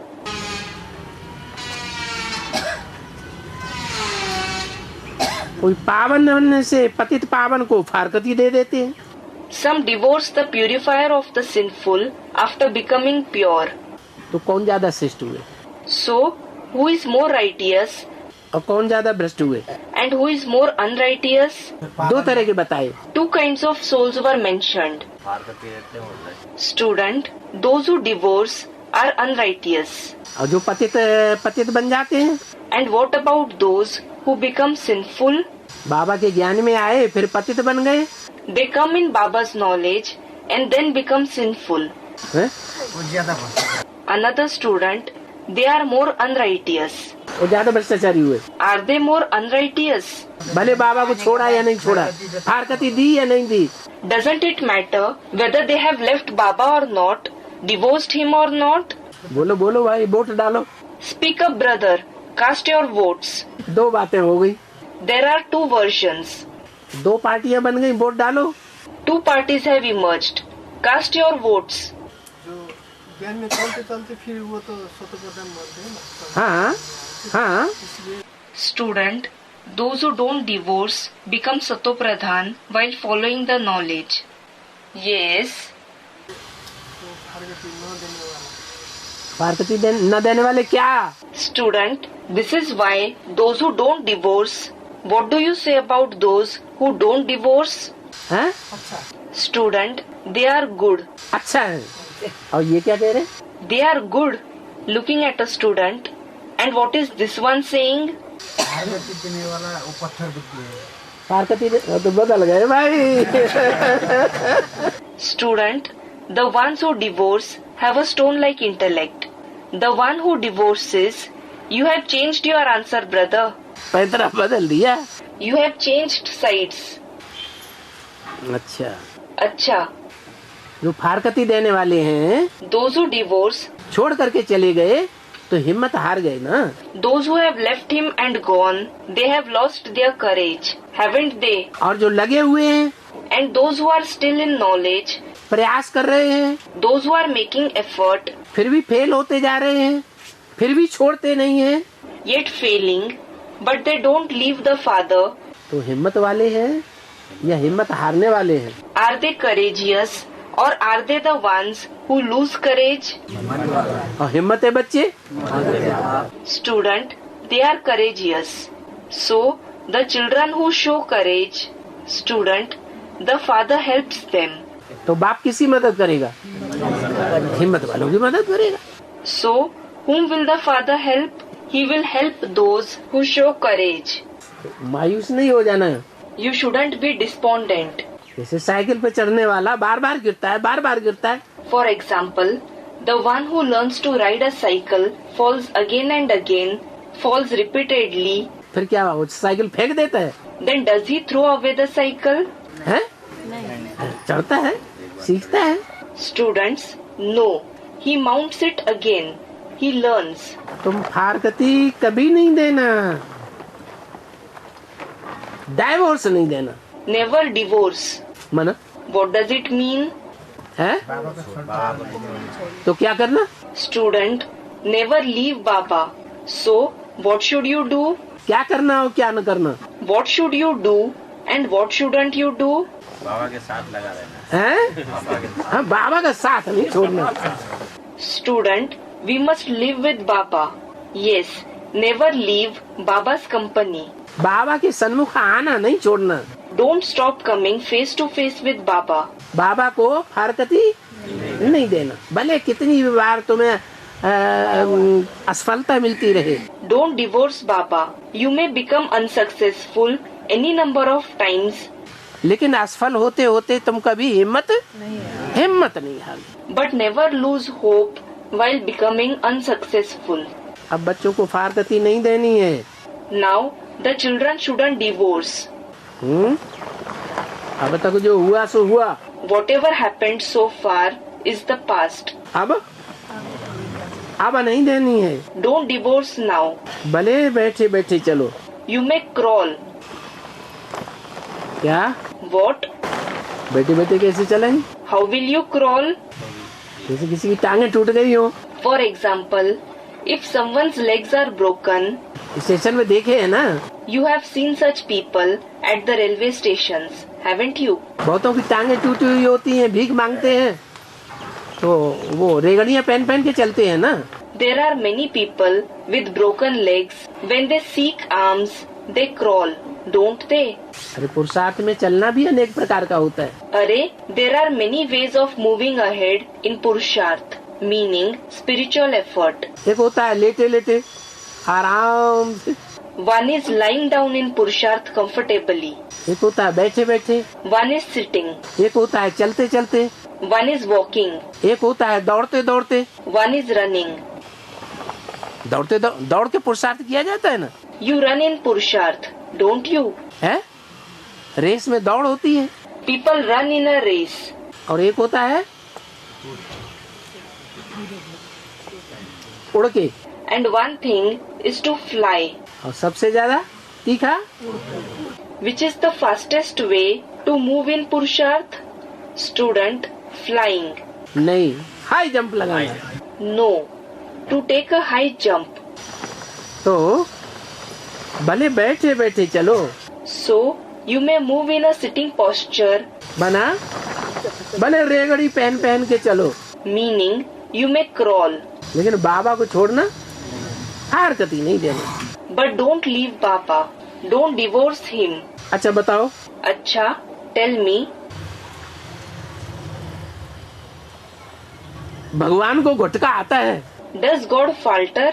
कोई पावन बनने से पतित पावन को फारकती दे देते हैं। Some divorce the purifier of the sinful after becoming pure. तो कौन ज्यादा श्रेष्ठ हुए So, who is more righteous और कौन ज्यादा भ्रष्ट हुए? and who is more unrighteous? दो तरह के बताए। Two kinds of souls were mentioned. Student, those who divorce are unrighteous. और जो पतित बन जाते हैं, And what about those who become sinful? बाबा के ज्ञान में आए फिर पतित बन गए। They come in Baba's knowledge and then become sinful. हैं? वो ज्यादा भ्रष्ट। Another student, they are more unrighteous. वो ज्यादा भ्रष्टाचारी हुए। Are they more unrighteous? भले बाबा को छोड़ा या नहीं छोड़ा, फारकती दी या नहीं दी, Doesn't it matter whether they have left Baba or not, divorced him or not? बोलो बोलो भाई, वोट डालो। Speak up, brother. Cast your votes. दो बातें हो गई, There are two versions. दो पार्टियां बन गई, वोट डालो। Two parties have emerged. Cast your votes. जो ज्ञान में चलते चलते फिर वो तो शतप्रधान बनते हैं ना। हाँ हाँ, Student, those who don't divorce become Satopradhan while following the knowledge. Yes. तो फारकती न देने वाला। फारकती न देने वाले क्या? Student, this is why those who don't divorce. What do you say about those who don't divorce? हैं? Student, they are good. अच्छा है। और ये क्या कह रहे? They are good. Looking at a student. And what is this one saying? फारकती देने वाला वो पत्थर बुद्धि है। फारकती तो बदल गए भाई। Student, the ones who divorce have a stone-like intellect. The one who divorces, you have changed your answer, brother. पैतरा बदल दिया। You have changed sides. अच्छा, अच्छा, जो फारकती देने वाले हैं those who divorce, छोड़ करके चले गए तो हिम्मत हार गए ना। those who have left him and gone, they have lost their courage, haven't they? और जो लगे हुए हैं, And those who are still in knowledge, प्रयास कर रहे हैं, those who are making effort, फिर भी फेल होते जा रहे हैं, फिर भी छोड़ते नहीं हैं, yet failing, but they don't leave the Father, तो हिम्मत वाले हैं या हिम्मत हारने वाले हैं? are they courageous or are they the ones who lose courage? और हिम्मत है बच्चे? Student, they are courageous. So, the children who show courage, student, the Father helps them. तो बाप किसी मदद करेगा? हिम्मत वालों की मदद करेगा। So, whom will the Father help? He will help those who show courage. मायूस नहीं हो जाना। You shouldn't be despondent. जैसे साइकिल पे चढ़ने वाला बार बार गिरता है, बार बार गिरता है। For example, the one who learns to ride a cycle falls again and again, falls repeatedly. फिर क्या वो साइकिल फेंक देता है? Then does he throw away the cycle? हैं? चढ़ता है, सीखता है। Students, no. He mounts it again. He learns. तुम फारकती कभी नहीं देना, डाइवोर्स नहीं देना। Never divorce. मना What does it mean? है? तो क्या करना? Student, never leave Baba. So, what should you do? क्या करना और क्या न करना? What should you do and what shouldn't you do? बाबा के साथ लगा रहना। हैं? हाँ, बाबा का साथ नहीं छोड़ना। Student, we must live with Baba. Yes, never leave Baba's company. बाबा के सन्मुख आना नहीं छोड़ना। Don't stop coming face to face with Baba. बाबा को फारकती नहीं देना, भले कितनी भी बार तुम्हें असफलता मिलती रहे। Don't divorce Baba. You may become unsuccessful any number of times, लेकिन असफल होते होते तुम कभी हिम्मत नहीं हारी। but never lose hope while becoming unsuccessful. अब बच्चों को फारकती नहीं देनी है। Now, the children shouldn't divorce. अब तक जो हुआ सो हुआ, Whatever happened so far is the past. अब नहीं देनी है। Don't divorce now. भले बैठे बैठे चलो। You may crawl. क्या? What? बैठे बैठे कैसे चलेंगे? How will you crawl? जैसे किसी की टांगे टूट गई हो। For example, if someone's legs are broken, station में देखे है ना, you have seen such people at the railway stations, haven't you? बहुतों की टांगे टूटी हुई होती हैं, भीख मांगते हैं, तो वो रेगड़ियां पहन पहन के चलते हैं ना। There are many people with broken legs. When they seek alms, they crawl, don't they? अरे पुरुषार्थ में चलना भी अनेक प्रकार का होता है। Arey, there are many ways of moving ahead in Purusharth, meaning spiritual effort. एक होता है लेटे लेटे आराम से, One is lying down in Purusharth comfortably. एक होता है बैठे बैठे, One is sitting. एक होता है चलते चलते, One is walking. एक होता है दौड़ते दौड़ते। One is running. दौड़ के पुरुषार्थ किया जाता है ना। You run in Purusharth, don't you? है, रेस में दौड़ होती है। People run in a race. और एक होता है उड़ के। And one thing is to fly. और सबसे ज्यादा तीखा Which is the fastest way to move in Purusharth? Student, flying. नहीं, हाई जंप लगाना। No, to take a high jump. तो भले बैठे बैठे चलो, So, you may move in a sitting posture, बना भले रेगड़ी पहन पहन के चलो, meaning you may crawl. लेकिन बाबा को छोड़ना, हरकती नहीं देना। But don't leave Baba. Don't divorce him. अच्छा बताओ, Acha, tell me, भगवान को गुटका आता है? does God falter?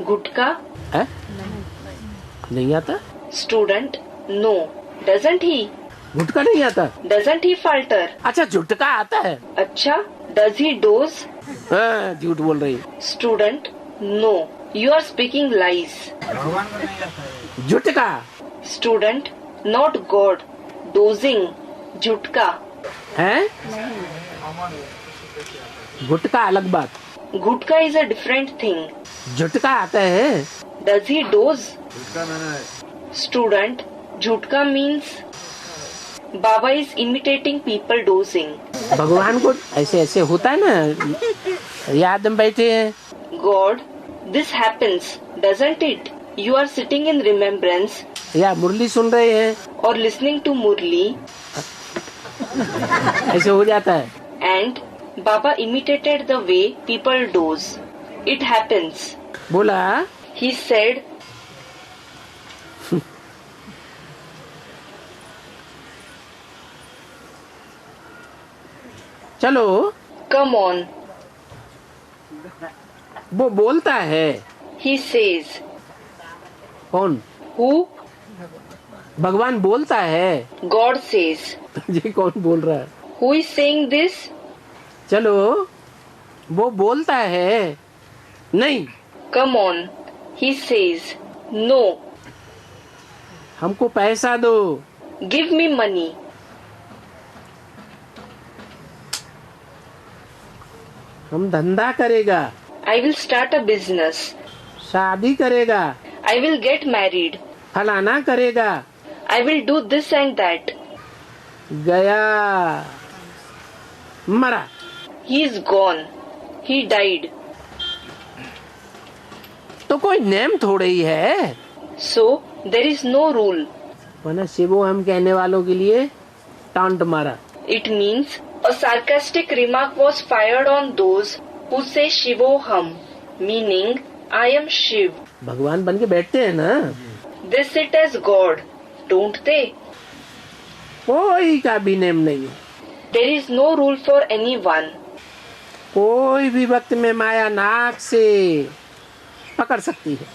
Gutka? है? नहीं आता? Student, no. Doesn't he? गुटका नहीं आता? Doesn't he falter? अच्छा झुटका आता है? Acha, does he doze? हाँ, झूठ बोल रही। Student, no. You are speaking lies. झुटका Student, not God. Dozing. Jutka. है? गुटका अलग बात, Gutka is a different thing. झुटका आता है। Does he doze? Student, Jutka means Baba is imitating people dozing. भगवान को ऐसे ऐसे होता है ना, याद में बैठे हैं। God, this happens, doesn't it? You are sitting in remembrance या मुरली सुन रहे हैं, or listening to Murli, ऐसे हो जाता है। and Baba imitated the way people doze. It happens. बोला He said, चलो, come on. वो बोलता है। He says, कौन? who? भगवान बोलता है। God says. जी कौन बोल रहा है? Who is saying this? चलो वो बोलता है नहीं, Come on. He says, no. हमको पैसा दो। Give me money. हम धंधा करेगा। I will start a business. शादी करेगा। I will get married. फलाना करेगा। I will do this and that. गया, मरा। He is gone. He died. तो कोई नेम थोड़े ही है। So, there is no rule. वरना शिवो हम कहने वालों के लिए टांट मारा। It means a sarcastic remark was fired on those who say Shivoham, meaning I am Shiv. भगवान बन के बैठते हैं ना, They sit as God, don't they? कोई का भी नेम नहीं है। There is no rule for anyone. कोई भी वक्त में माया नाक से पकड़ सकती है,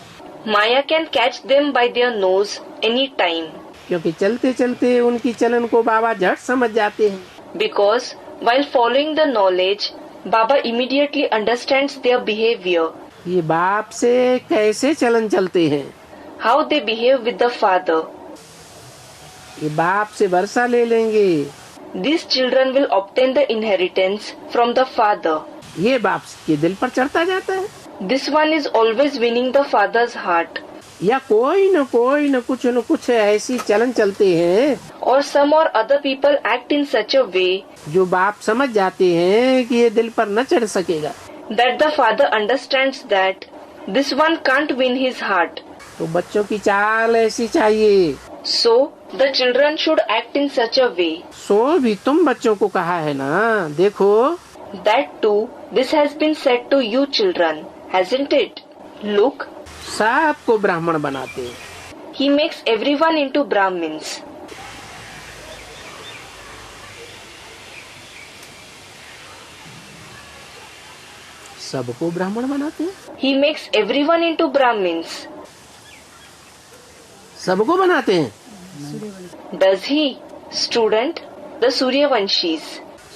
Maya can catch them by their nose any time. क्योंकि चलते चलते उनकी चलन को बाबा झट समझ जाते हैं। Because while following the knowledge, Baba immediately understands their behavior, ये बाप से कैसे चलन चलते हैं, how they behave with the father. ये बाप से वर्षा ले लेंगे, These children will obtain the inheritance from the father. ये बाप के दिल पर चढ़ता जाता है। This one is always winning the father's heart. या कोई न कुछ ऐसी चलन चलते हैं Or some or other people act in such a way जो बाप समझ जाते हैं कि ये दिल पर न चढ़ सकेगा, that the father understands that this one can't win his heart. तो बच्चों की चाल ऐसी चाहिए। So, the children should act in such a way. सो भी तुम बच्चों को कहा है ना, देखो That too, this has been said to you children, hasn't it? Look, सबको ब्राह्मण बनाते हैं। he makes everyone into Brahmins. सबको ब्राह्मण बनाते हैं, He makes everyone into Brahmins. सबको बनाते हैं। Does he? Student, the Suryavanshis.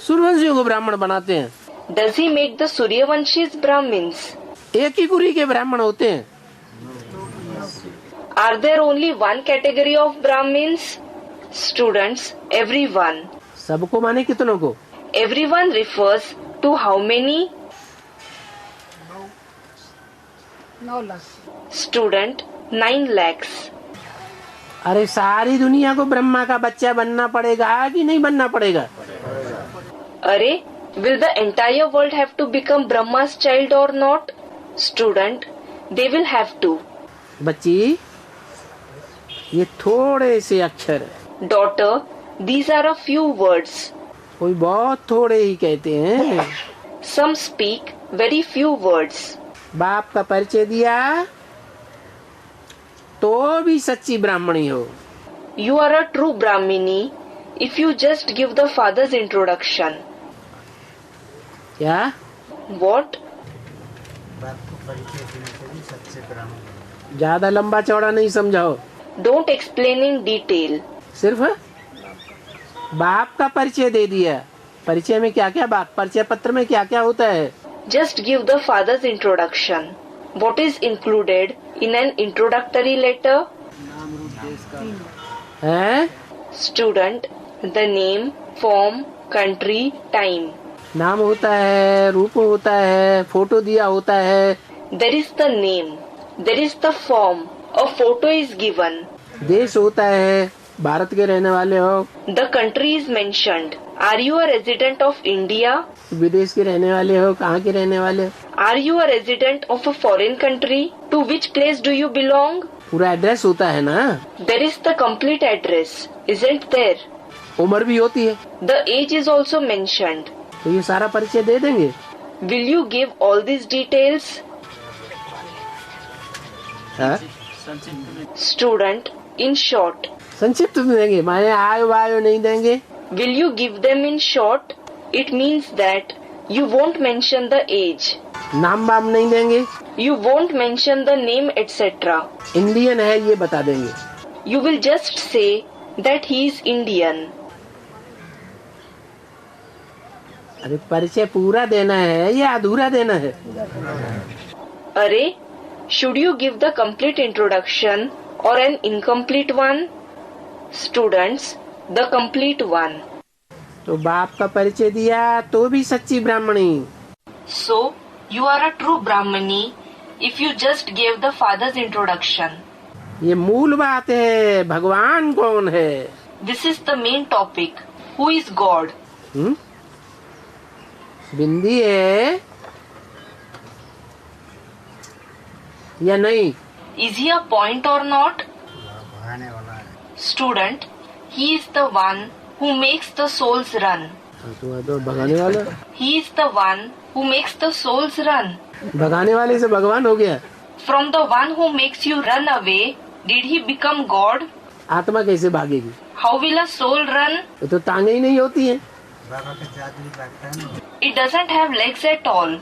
सूर्यवंशियों को ब्राह्मण बनाते हैं। Does he make the Suryavanshis Brahmins? एक ही कुरी के ब्राह्मण होते हैं। Are there only one category of Brahmins? Students, everyone. सबको माने कितनों को? Everyone refers to how many? 9 lakh. Student, 9 lakhs. अरे सारी दुनिया को ब्रह्मा का बच्चा बनना पड़ेगा कि नहीं बनना पड़ेगा? अरे, will the entire world have to become Brahma's child or not? Student, they will have to. बच्ची, ये थोड़े से अक्षर है। Daughter, these are a few words. कोई बहुत थोड़े ही कहते हैं। Some speak very few words. बाप का परिचय दिया तो भी सच्ची ब्राह्मणी हो। You are a true Brahmini if you just give the father's introduction. क्या? What? बाप को परिचय देने से भी सच्चे ब्राह्मण। ज्यादा लंबा चौड़ा नहीं समझाओ, Don't explain in detail. सिर्फ बाप का परिचय दे दिया। परिचय में क्या क्या बात, परिचय पत्र में क्या क्या होता है? Just give the father's introduction. What is included in an introductory letter? हैं? Student, the name, form, country, time. नाम होता है, रूप होता है, फोटो दिया होता है। There is the name. There is the form. A photo is given. देश होता है, भारत के रहने वाले हो। The country is mentioned. Are you a resident of India? विदेश के रहने वाले हो, कहाँ के रहने वाले हो? Are you a resident of a foreign country? To which place do you belong? पूरा एड्रेस होता है ना। There is the complete address, isn't there? उम्र भी होती है, The age is also mentioned. तो ये सारा परिचय दे देंगे। Will you give all these details? हाँ? Student, in short. संक्षिप्त में देंगे, माने आयो वायो नहीं देंगे। Will you give them in short? It means that you won't mention the age. नाम वाम नहीं देंगे। You won't mention the name, etc. Indian है ये बता देंगे। you will just say that he is Indian. अरे परिचय पूरा देना है या अधूरा देना है? अरे, should you give the complete introduction or an incomplete one? Students, the complete one. तो बाप का परिचय दिया तो भी सच्ची ब्राह्मणी। So, you are a true Brahmani if you just gave the father's introduction. ये मूल बात है, भगवान कौन है? This is the main topic. Who is God? बिंदी है या नहीं? Is he a point or not? भगाने वाला है। Student, he is the one who makes the souls run. तो भगाने वाला, He is the one who makes the souls run. भगाने वाले से भगवान हो गया। From the one who makes you run away, did he become God? आत्मा कैसे भागेगी? How will a soul run? वो तो टांगे ही नहीं होती हैं। बाबा का जादू लगता है ना। It doesn't have legs at all.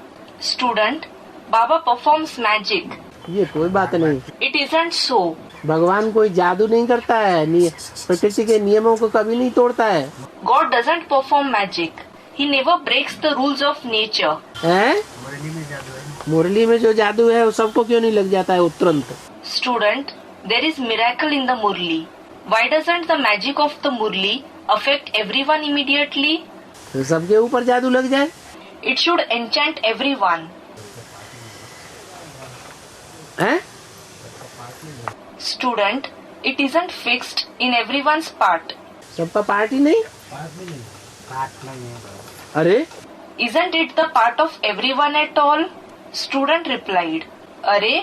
Student, Baba performs magic. ये कोई बात नहीं, It isn't so. भगवान कोई जादू नहीं करता है, प्रकृति के नियमों को कभी नहीं तोड़ता है। God doesn't perform magic. He never breaks the rules of nature. हैं? मुरली में जादू है ना। मुरली में जो जादू है वो सबको क्यों नहीं लग जाता है वो तुरंत? Student, there is miracle in the Murli. Why doesn't the magic of the Murli affect everyone immediately? तो सबके ऊपर जादू लग जाए? It should enchant everyone. हैं? Student, it isn't fixed in everyone's part. सबका पार्टी नहीं? पाठ नहीं है। अरे Isn't it the part of everyone at all? Student replied, अरे,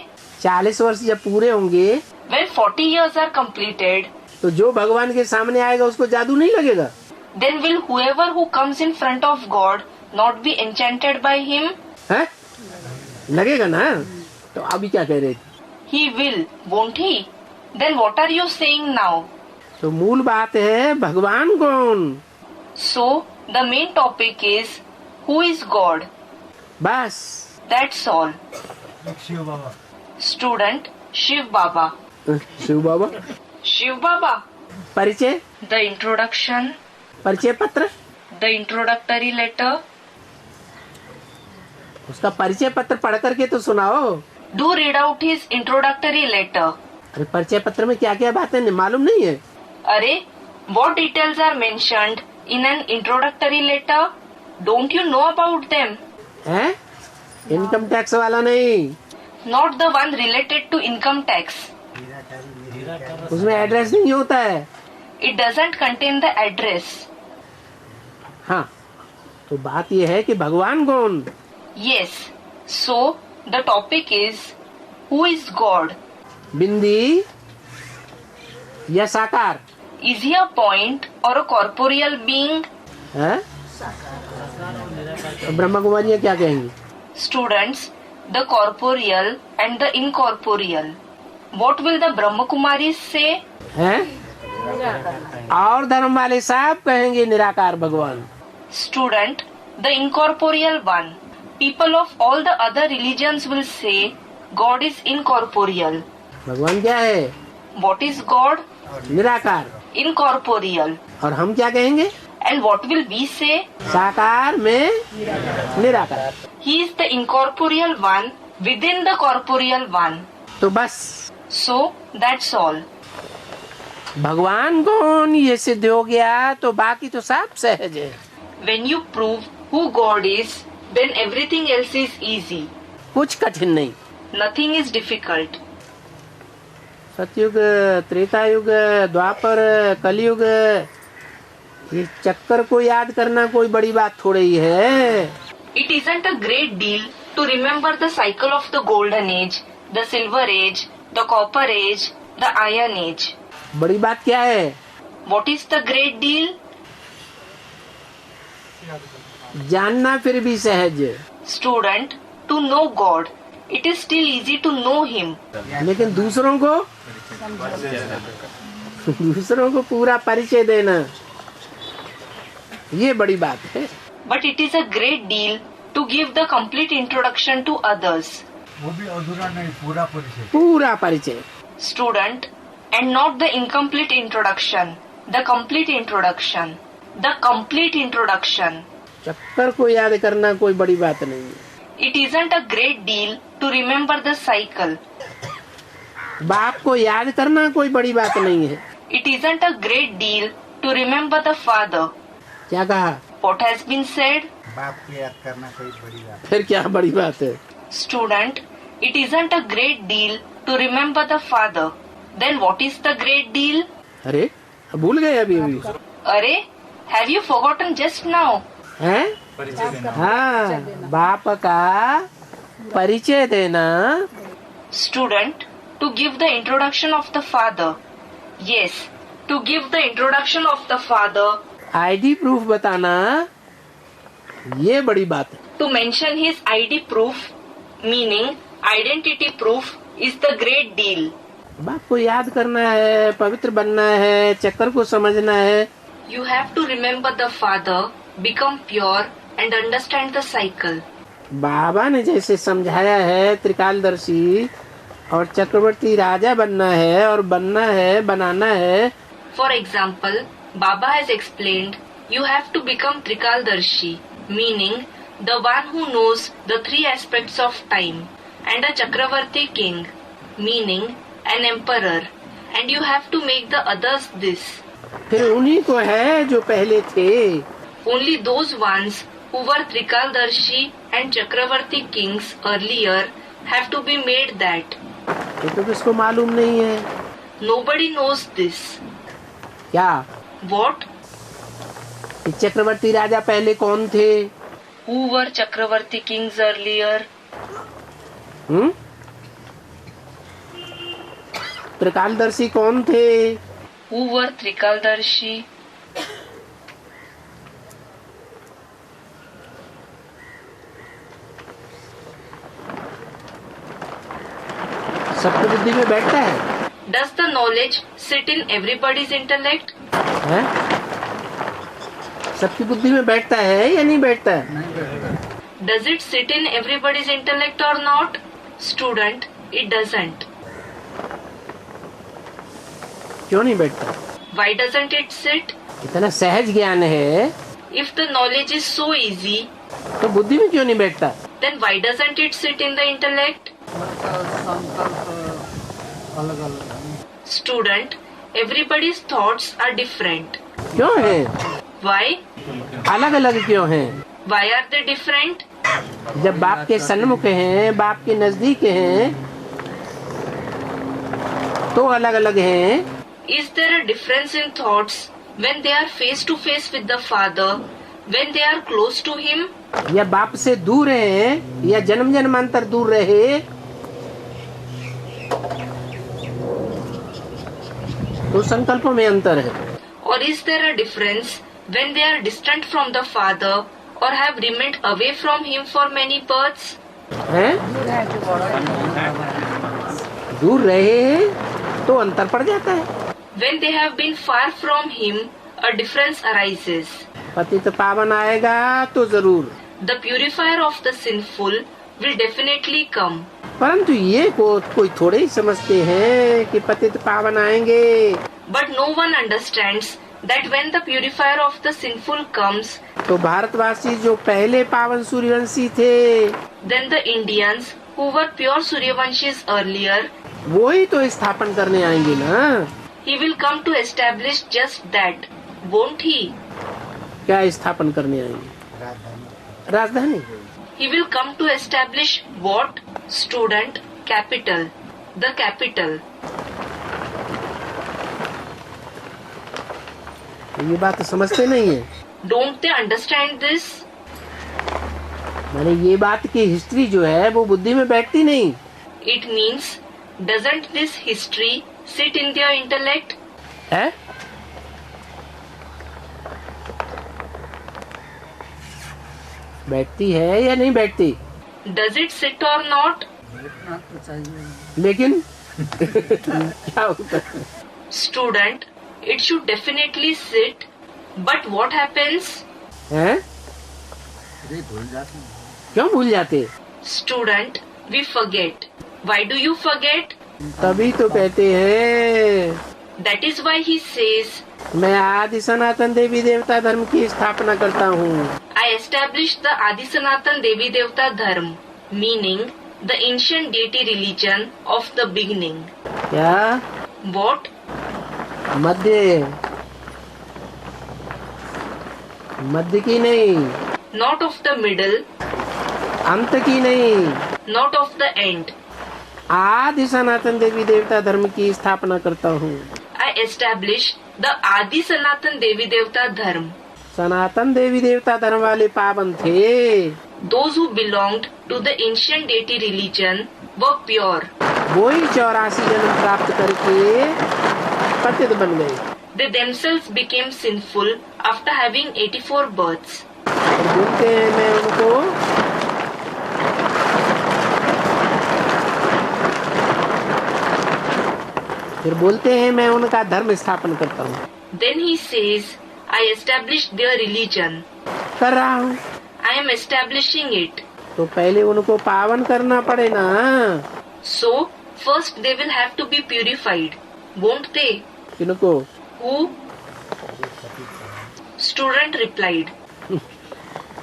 40 वर्ष जब पूरे होंगे when 40 years are completed, तो जो भगवान के सामने आएगा उसको जादू नहीं लगेगा? then will whoever who comes in front of God not be enchanted by him? हैं? लगेगा ना? तो अभी क्या कह रहे थे? He will, won't he? Then what are you saying now? तो मूल बात है भगवान कौन? So, the main topic is, who is God? बस। That's all. Shiv Baba. Student, Shiv Baba. Shiv Baba. Shiv Baba. परिचय, The introduction, परिचय पत्र, the introductory letter. उसका परिचय पत्र पढ़ करके तो सुनाओ। Do read out his introductory letter. अरे परिचय पत्र में क्या क्या बातें मालूम नहीं है? अरे, what details are mentioned in an introductory letter? Don't you know about them? हैं? इनकम टैक्स वाला नहीं, Not the one related to income tax. उसमें एड्रेस नहीं होता है। It doesn't contain the address. हाँ, तो बात यह है कि भगवान कौन? Yes. So, the topic is, who is God? बिंदी या साकार? Is he a point or a corporeal being? है? तो ब्रह्मा कुमारियाँ क्या कहेंगी? Students, the corporeal and the incorporeal. What will the Brahma Kumaris say? हैं? और धर्म वाले सब कहेंगे निराकार भगवान। Student, the incorporeal one. People of all the other religions will say God is incorporeal. भगवान क्या है? What is God? निराकार। Incorporeal. और हम क्या कहेंगे? And what will we say? साकार में निराकार। He is the incorporeal one within the corporeal one. तो बस So, that's all. भगवान कौन ये सिद्ध हो गया तो बाकी तो सब सहज है। When you prove who God is, then everything else is easy. कुछ कठिन नहीं। Nothing is difficult. सतयुग, त्रेता युग, द्वापर, कलयुग, ये चक्कर को याद करना कोई बड़ी बात थोड़ी ही है। It isn't a great deal to remember the cycle of the golden age, the silver age, the copper age, the iron age. बड़ी बात क्या है? What is the great deal? जानना फिर भी सहज, Student, to know God. It is still easy to know Him. लेकिन दूसरों को पूरा परिचय देना ये बड़ी बात है। But it is a great deal to give the complete introduction to others. वो भी अधूरा नहीं, पूरा परिचय। पूरा परिचय। Student, and not the incomplete introduction. The complete introduction. The complete introduction. चक्कर को याद करना कोई बड़ी बात नहीं है. It isn't a great deal to remember the cycle. बाप को याद करना कोई बड़ी बात नहीं है. It isn't a great deal to remember the father. क्या कहा? What has been said? बाप को याद करना कोई बड़ी बात फिर क्या बड़ी बात है? Student, it isn't a great deal to remember the father. Then what is the great deal? अरे भूल गए अभी अभी. अरे, have you forgotten just now? हैं? हाँ, बाप का परिचय देना. Student, to give the introduction of the father. Yes, to give the introduction of the father. ID proof बताना, ये बड़ी बात है. To mention his ID proof, meaning identity proof, is the great deal. बाप को याद करना है, पवित्र बनना है, चक्कर को समझना है. You have to remember the father, become pure and understand the cycle. बाबा ने जैसे समझाया है त्रिकालदर्शी, और चक्रवर्ती राजा बनना है और बनना है, बनाना है. For example, Baba has explained, you have to become Trikaldarshi, meaning the one who knows the three aspects of time, and a Chakravarti king, meaning an emperor, and you have to make the others this. फिर उन्हीं को है जो पहले थे. Only those ones who were Trikaldarshi and Chakravarti kings earlier have to be made that. ये तो किसको मालूम नहीं है. Nobody knows this. क्या? What? ये चक्रवर्ती राजा पहले कौन थे? Who were Chakravarti kings earlier? त्रिकालदर्शी कौन थे? Who were Trikaldarshi? सबकी बुद्धि में बैठता है. Does the knowledge sit in everybody's intellect? हैं? सबकी बुद्धि में बैठता है या नहीं बैठता है? नहीं बैठेगा. Does it sit in everybody's intellect or not? Student, it doesn't. क्यों नहीं बैठता? Why doesn't it sit? इतना सहज ज्ञान है If the knowledge is so easy, तो बुद्धि में क्यों नहीं बैठता? then why doesn't it sit in the intellect? सबका संकल्प अलग अलग है. Student, everybody's thoughts are different. क्यों है? Why? अलग अलग क्यों हैं? Why are they different? जब बाप के सन्मुख हैं, बाप के नजदीक हैं, तो अलग अलग हैं. Is there a difference in thoughts when they are face to face with the father, when they are close to him? या बाप से दूर हैं, या जन्म जन्मांतर दूर रहे, तो संकल्पों में अंतर है. Or is there a difference when they are distant from the father or have remained away from him for many births? हैं? दूर रहे तो अंतर पड़ जाता है. When they have been far from him, a difference arises. पतित पावन आएगा तो जरूर, The purifier of the sinful will definitely come. परंतु ये कोई थोड़े ही समझते हैं कि पतित पावन आएंगे. But no one understands that when the purifier of the sinful comes, तो भारतवासी जो पहले पावन सूर्यवंशी थे, then the Indians who were pure Suryavanshis earlier, वो ही तो स्थापन करने आएंगे ना. he will come to establish just that, won't he? क्या स्थापन करने आएंगे? राजधानी. राजधानी. He will come to establish what? Student, capital. The capital. ये बात समझते नहीं है. Don't they understand this? मैंने ये बात की हिस्ट्री जो है वो बुद्धि में बैठती नहीं. It means, doesn't this history sit in their intellect? है? बैठती है या नहीं बैठती? Does it sit or not? बैठना तो चाहिए. लेकिन क्या होता है? Student, it should definitely sit. But what happens? हैं? अरे भूल जाते हैं. क्यों भूल जाते? Student, we forget. Why do you forget? तभी तो कहते हैं, That is why he says, मैं आदि सनातन देवी देवता धर्म की स्थापना करता हूँ। I established the Adi Sanatan Devi Devta Dharma, meaning the ancient deity religion of the beginning. क्या? What? मध्य, मध्य की नहीं, Not of the middle, अंत की नहीं, not of the end. आदि सनातन देवी देवता धर्म की स्थापना करता हूँ। I established the Adi Sanatan Devi Devta Dharma. सनातन देवी देवता धर्म वाले पावन थे, Those who belonged to the ancient deity religion were pure. वो ही 84 जन्म प्राप्त करके पतित बन गए। They themselves became sinful after having 84 births. और बोलते हैं मैं उनको फिर बोलते हैं मैं उनका धर्म स्थापन करता हूँ। Then he says, I established their religion. कर रहा हूँ। I am establishing it. तो पहले उनको पावन करना पड़े ना। So, first they will have to be purified, won't they? किनको? Who? Student replied,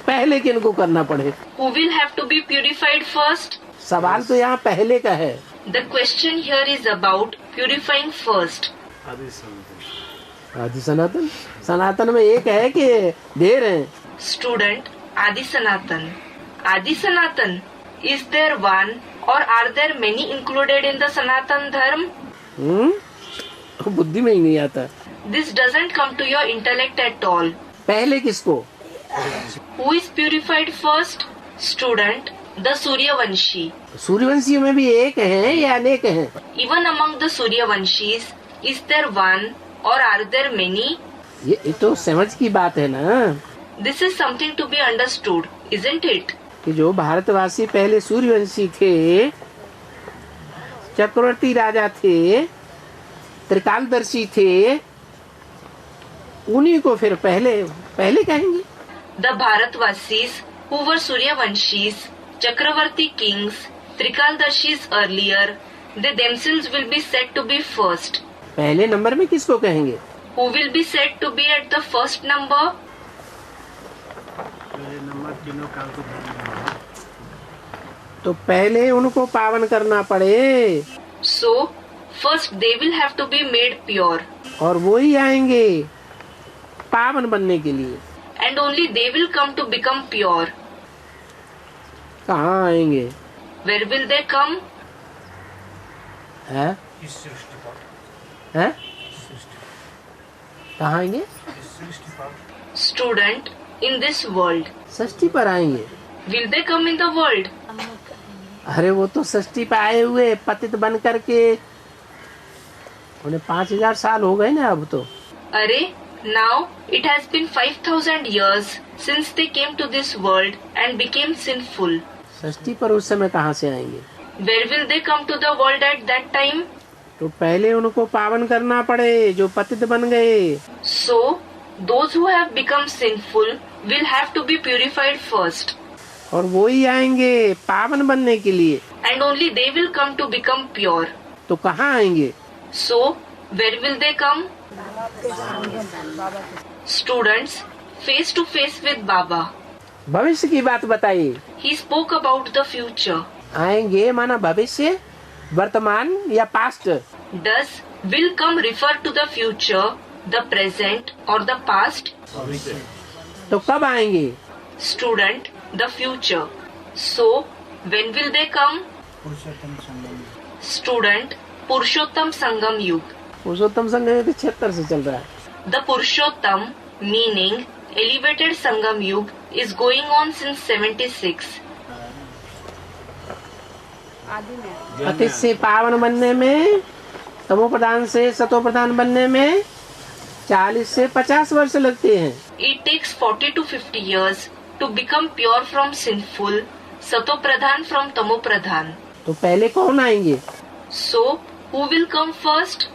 पहले किनको करना पड़े? who will have to be purified first? सवाल तो यहाँ पहले का है। The question here is about purifying first. आदि सनातन, सनातन में एक है कि ढेर है? Student, Adi Sanatan. Adi Sanatan, is there one or are there many included in the Sanatan Dharma? बुद्धि में ही नहीं आता। This doesn't come to your intellect at all. पहले किसको? Who is purified first? Student, the Suryavanshi. सूर्यवंशियों में भी एक है या अनेक हैं? Even among the Suryavanshis, is there one or are there many? ये तो समझ की बात है ना, This is something to be understood, isn't it? कि जो भारतवासी पहले सूर्यवंशी थे, चक्रवर्ती राजा थे, त्रिकालदर्शी थे, उन्हीं को फिर पहले पहले कहेंगे। The Bharatvasis, who were Suryavanshis, Chakravarti kings, Trikaldarshis earlier, they themselves will be said to be first. पहले नंबर में किसको कहेंगे? Who will be said to be at the first number? Number तीनों काल को ध्यान तो पहले उनको पावन करना पड़े। So, first they will have to be made pure. और वो ही आएंगे पावन बनने के लिए। And only they will come to become pure. कहाँ आएंगे? Where will they come? है? है? कहाँ आएंगे? Student, in this world. षष्ठी पर आएंगे। Will they come in the world? अरे वो तो षष्ठी पे आए हुए पतित बन करके उन्हें 5000 साल हो गए ना अब तो। अरे, now it has been 5000 years since they came to this world and became sinful. षष्ठी पर उस समय कहाँ से आएंगे? Where will they come to the world at that time? तो पहले उनको पावन करना पड़े जो पतित बन गए। So, those who have become sinful will have to be purified first. और वो ही आएंगे पावन बनने के लिए। And only they will come to become pure. तो कहाँ आएंगे? So, where will they come? Students, face to face with Baba. भविष्य की बात बताइए। He spoke about the future. आएंगे माना भविष्य, वर्तमान या past? Does will come refer to the future, the present or the past? तो कब आएंगे? Student, the future. So, when will they come? Student, Purushottam Sangam Yug. पुरुषोत्तम संघ 76 से चल रहा है। The Purushottam, meaning elevated Sangam Yug, is going on since 76. अतीत से पावन बनने में, तमो प्रधान से सतो प्रधान बनने में 40 से 50 वर्ष लगते हैं। It takes 40 to 50 years to become pure from sinful, Sato Pradhan from Tamo Pradhan. तो पहले कौन आएंगे? So, who will come first?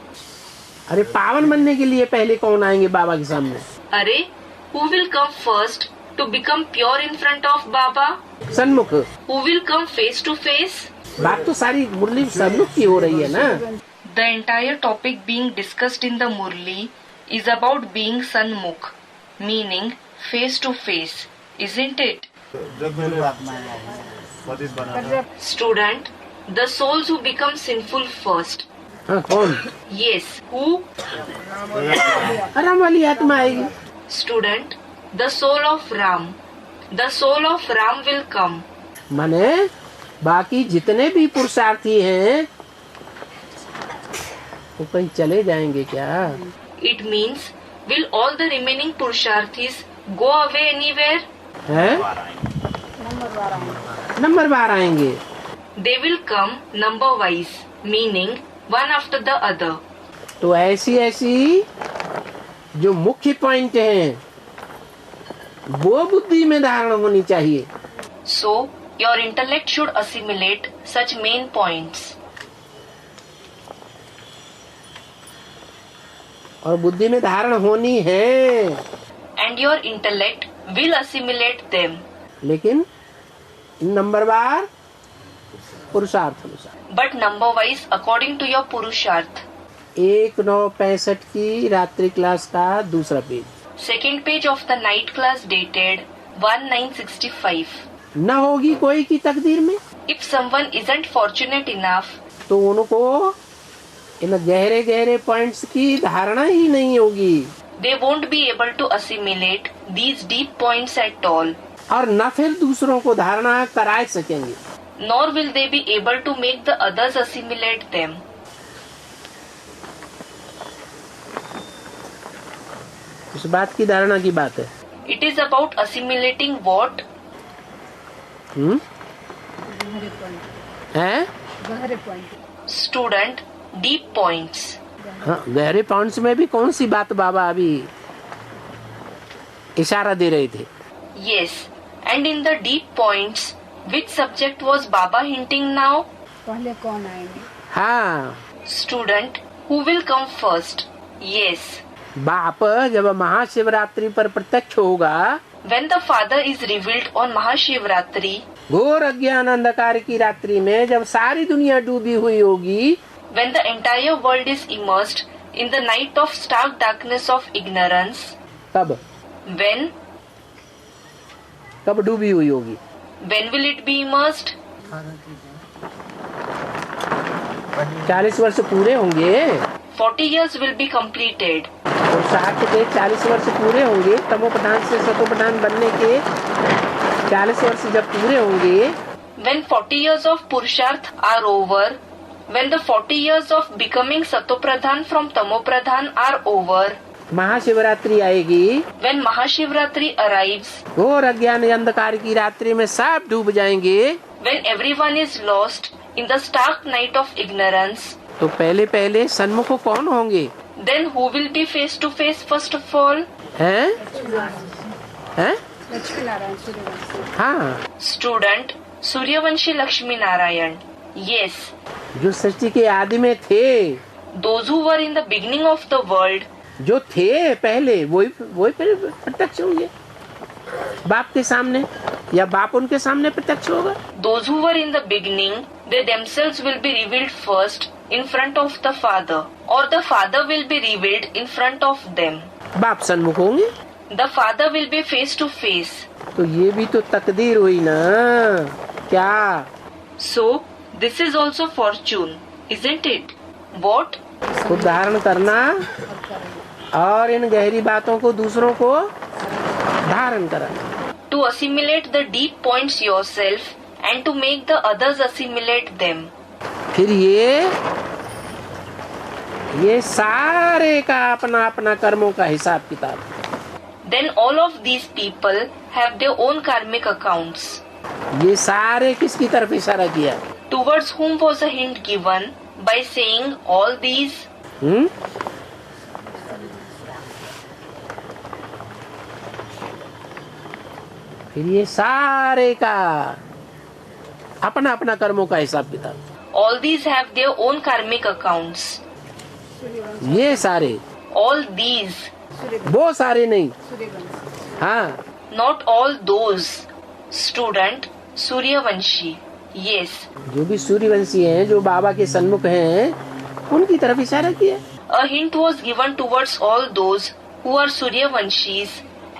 अरे पावन बनने के लिए पहले कौन आएंगे बाबा के सामने? Arey, who will come first to become pure in front of Baba? सन्मुख। Who will come face to face? बात तो सारी मुरली सबलोग की हो रही है ना। The entire topic being discussed in the Murli is about being Sanmukh, meaning face to face, isn't it? Student, the souls who become sinful first. हाँ, कौन? Yes, who? राम वाली आत्मा आएगी। Student, the soul of Ram. The soul of Ram will come. माने बाकी जितने भी पुरुषार्थी हैं वो कहीं चले जाएंगे क्या? It means, will all the remaining Purusharthis go away anywhere? हैं? नंबर बार आएंगे। They will come number wise, meaning one after the other. तो ऐसी जो मुख्य पॉइंट हैं वो बुद्धि में धारण होनी चाहिए। So, your intellect should assimilate such main points. और बुद्धि में धारण होनी है। And your intellect will assimilate them. लेकिन नंबरवार पुरुषार्थ अनुसार। But number wise according to your Purusharth. 1965 की रात्रि क्लास का दूसरा page. Second page of the night class dated 1965. न होगी कोई की तकदीर में If someone isn't fortunate enough, तो उनको इन गहरे गहरे पॉइंट्स की धारणा ही नहीं होगी they won't be able to assimilate these deep points at all. और न फिर दूसरों को धारणा करा सकेंगे। Nor will they be able to make the others assimilate them. इस बात की धारणा की बात है। It is about assimilating what? हैं? Student, deep points. हाँ, गहरे पॉइंट्स में भी कौन सी बात बाबा अभी इशारा दे रहे थे? Yes, and in the deep points, which subject was Baba hinting now? पहले कौन आएंगे? हाँ, Student, who will come first? Yes. बाप जब महाशिवरात्रि पर प्रत्यक्ष होगा, When the Father is revealed on Mahashivratri, घोर अज्ञान अंधकार की रात्रि में जब सारी दुनिया डूबी हुई होगी, when the entire world is immersed in the night of stark darkness of ignorance, तब when कब डूबी हुई होगी? will it be immersed? 40 वर्ष पूरे होंगे 40 years will be completed. और 60 के 40 वर्ष पूरे होंगे, तमोप्रधान से सतोप्रधान बनने के 40 वर्ष जब पूरे होंगे, When 40 years of Purusharth are over, when the 40 years of becoming Satopradhan from Tamopradhan are over, Mahashivratri आएगी, when Mahashivratri arrives, घोर अज्ञान अंधकार की रात्रि में सब डूब जाएंगे, when everyone is lost in the stark night of ignorance, तो पहले सन्मुख कौन होंगे? then who will be face to face first of all? हैं? हैं? लक्ष्मी नारायण सूर्यवंशी। हाँ, Student, Suryavanshi Lakshmi Narayan. Yes, जो सृष्टि के आदि में थे, those who were in the beginning of the world, जो थे पहले, वही फिर प्रत्यक्ष होंगे बाप के सामने, या बाप उनके सामने प्रत्यक्ष होगा। those who were in the beginning, they themselves will be revealed first in front of the Father, or the Father will be revealed in front of them. बाप सन्मुख होंगे, The Father will be face to face. तो ये भी तो तकदीर हुई ना क्या? So, this is also fortune, isn't it? What? खुद धारण करना और इन गहरी बातों को दूसरों को धारण कराना। To assimilate the deep points yourself and to make the others assimilate them. फिर ये सारे का अपना अपना कर्मों का हिसाब किताब। Then all of these people have their own karmic accounts. ये सारे किसकी तरफ इशारा किया? Towards whom was a hint given by saying all these? फिर ये सारे का अपना अपना कर्मों का हिसाब किताब। All these have their own karmic accounts. ये सारे, All these, वो सारे नहीं, हाँ, not all those. Student, Suryavanshi. Yes. जो भी सूर्यवंशी हैं, जो बाबा के सन्मुख हैं, उनकी तरफ इशारा किया। A hint was given towards all those who are Suryavanshis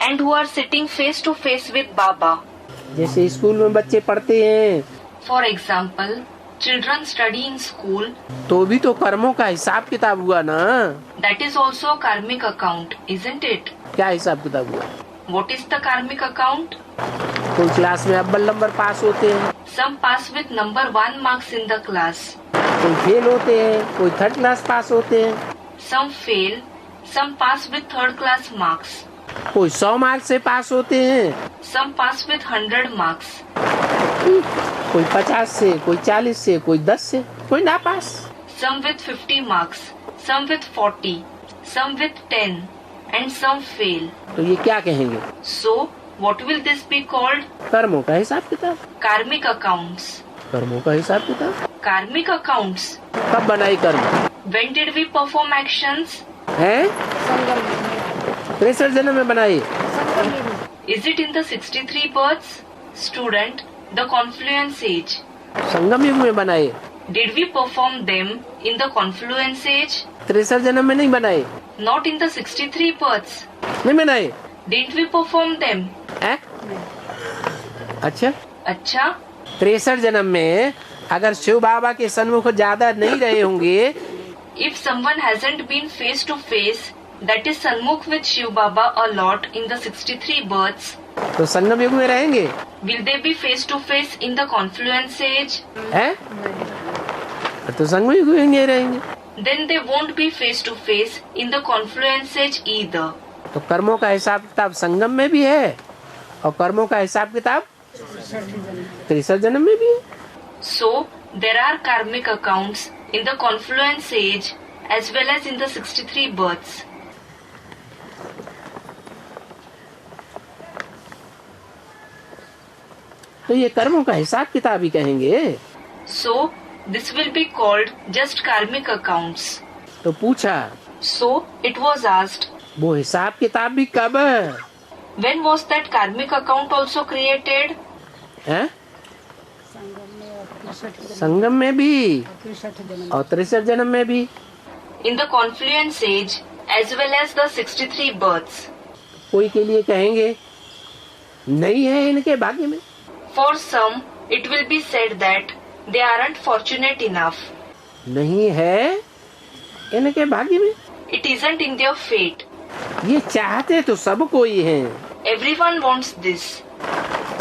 and who are sitting face to face with Baba. जैसे स्कूल में बच्चे पढ़ते हैं, For example, children study in school. तो भी तो कर्मों का हिसाब किताब हुआ ना। That is also a karmic account, isn't it? क्या हिसाब किताब हुआ? What is the karmic account? कोई क्लास में अव्वल नंबर पास होते हैं, Some pass with number 1 marks in the class. कोई फेल होते हैं, कोई थर्ड क्लास पास होते हैं, Some fail. Some pass with 3rd class marks. कोई 100 मार्क से पास होते हैं, Some pass with 100 marks. कोई 50 से, कोई 40 से, कोई 10 से, कोई ना पास। Some with 50 marks. Some with 40. Some with 10. And some fail. तो ये क्या कहेंगे? So, what will this be called? कर्मों का हिसाब किताब। Karmic accounts. कर्मों का हिसाब किताब Karmic accounts. कब बनाई कर्म? When did we perform actions? हैं? 63 जन्म में बनाई। Is it in the 63 births? Student, the confluence age. संगम युग में बनाई। Did we perform them in the confluence age? 63 जन्म में नहीं बनाई। Not in the 63 births. नहीं बनाई। Didn't we perform them? हैं? अच्छा, अच्छा, 63 जन्म में अगर शिव बाबा के सन्मुख ज्यादा नहीं रहे होंगे, if someone hasn't been face to face, that is Sanmukh with Shiv Baba a lot in the 63 births, तो संगम युग में रहेंगे। will they be face to face in the confluence age? हैं? तो संगम युग में नहीं रहेंगे। Then they won't be face to face in the confluence age either. तो कर्मों का हिसाब किताब संगम में भी है और कर्मों का हिसाब किताब 63 जन्म में भी है। So, there are karmic accounts in the confluence age as well as in the 63 births. तो ये कर्मों का हिसाब किताब ही कहेंगे। So, this will be called just karmic accounts. तो पूछा, So, it was asked, वो हिसाब किताब भी कब है? when was that karmic account also created? हैं? संगम में भी और 63 जन्म में भी। In the confluence age as well as the 63 births. कोई के लिए कहेंगे नहीं है इनके भाग्य में। For some, it will be said that they aren't fortunate enough. नहीं है इनके भाग्य में। It isn't in their fate. ये चाहते तो सब कोई हैं। Everyone wants this.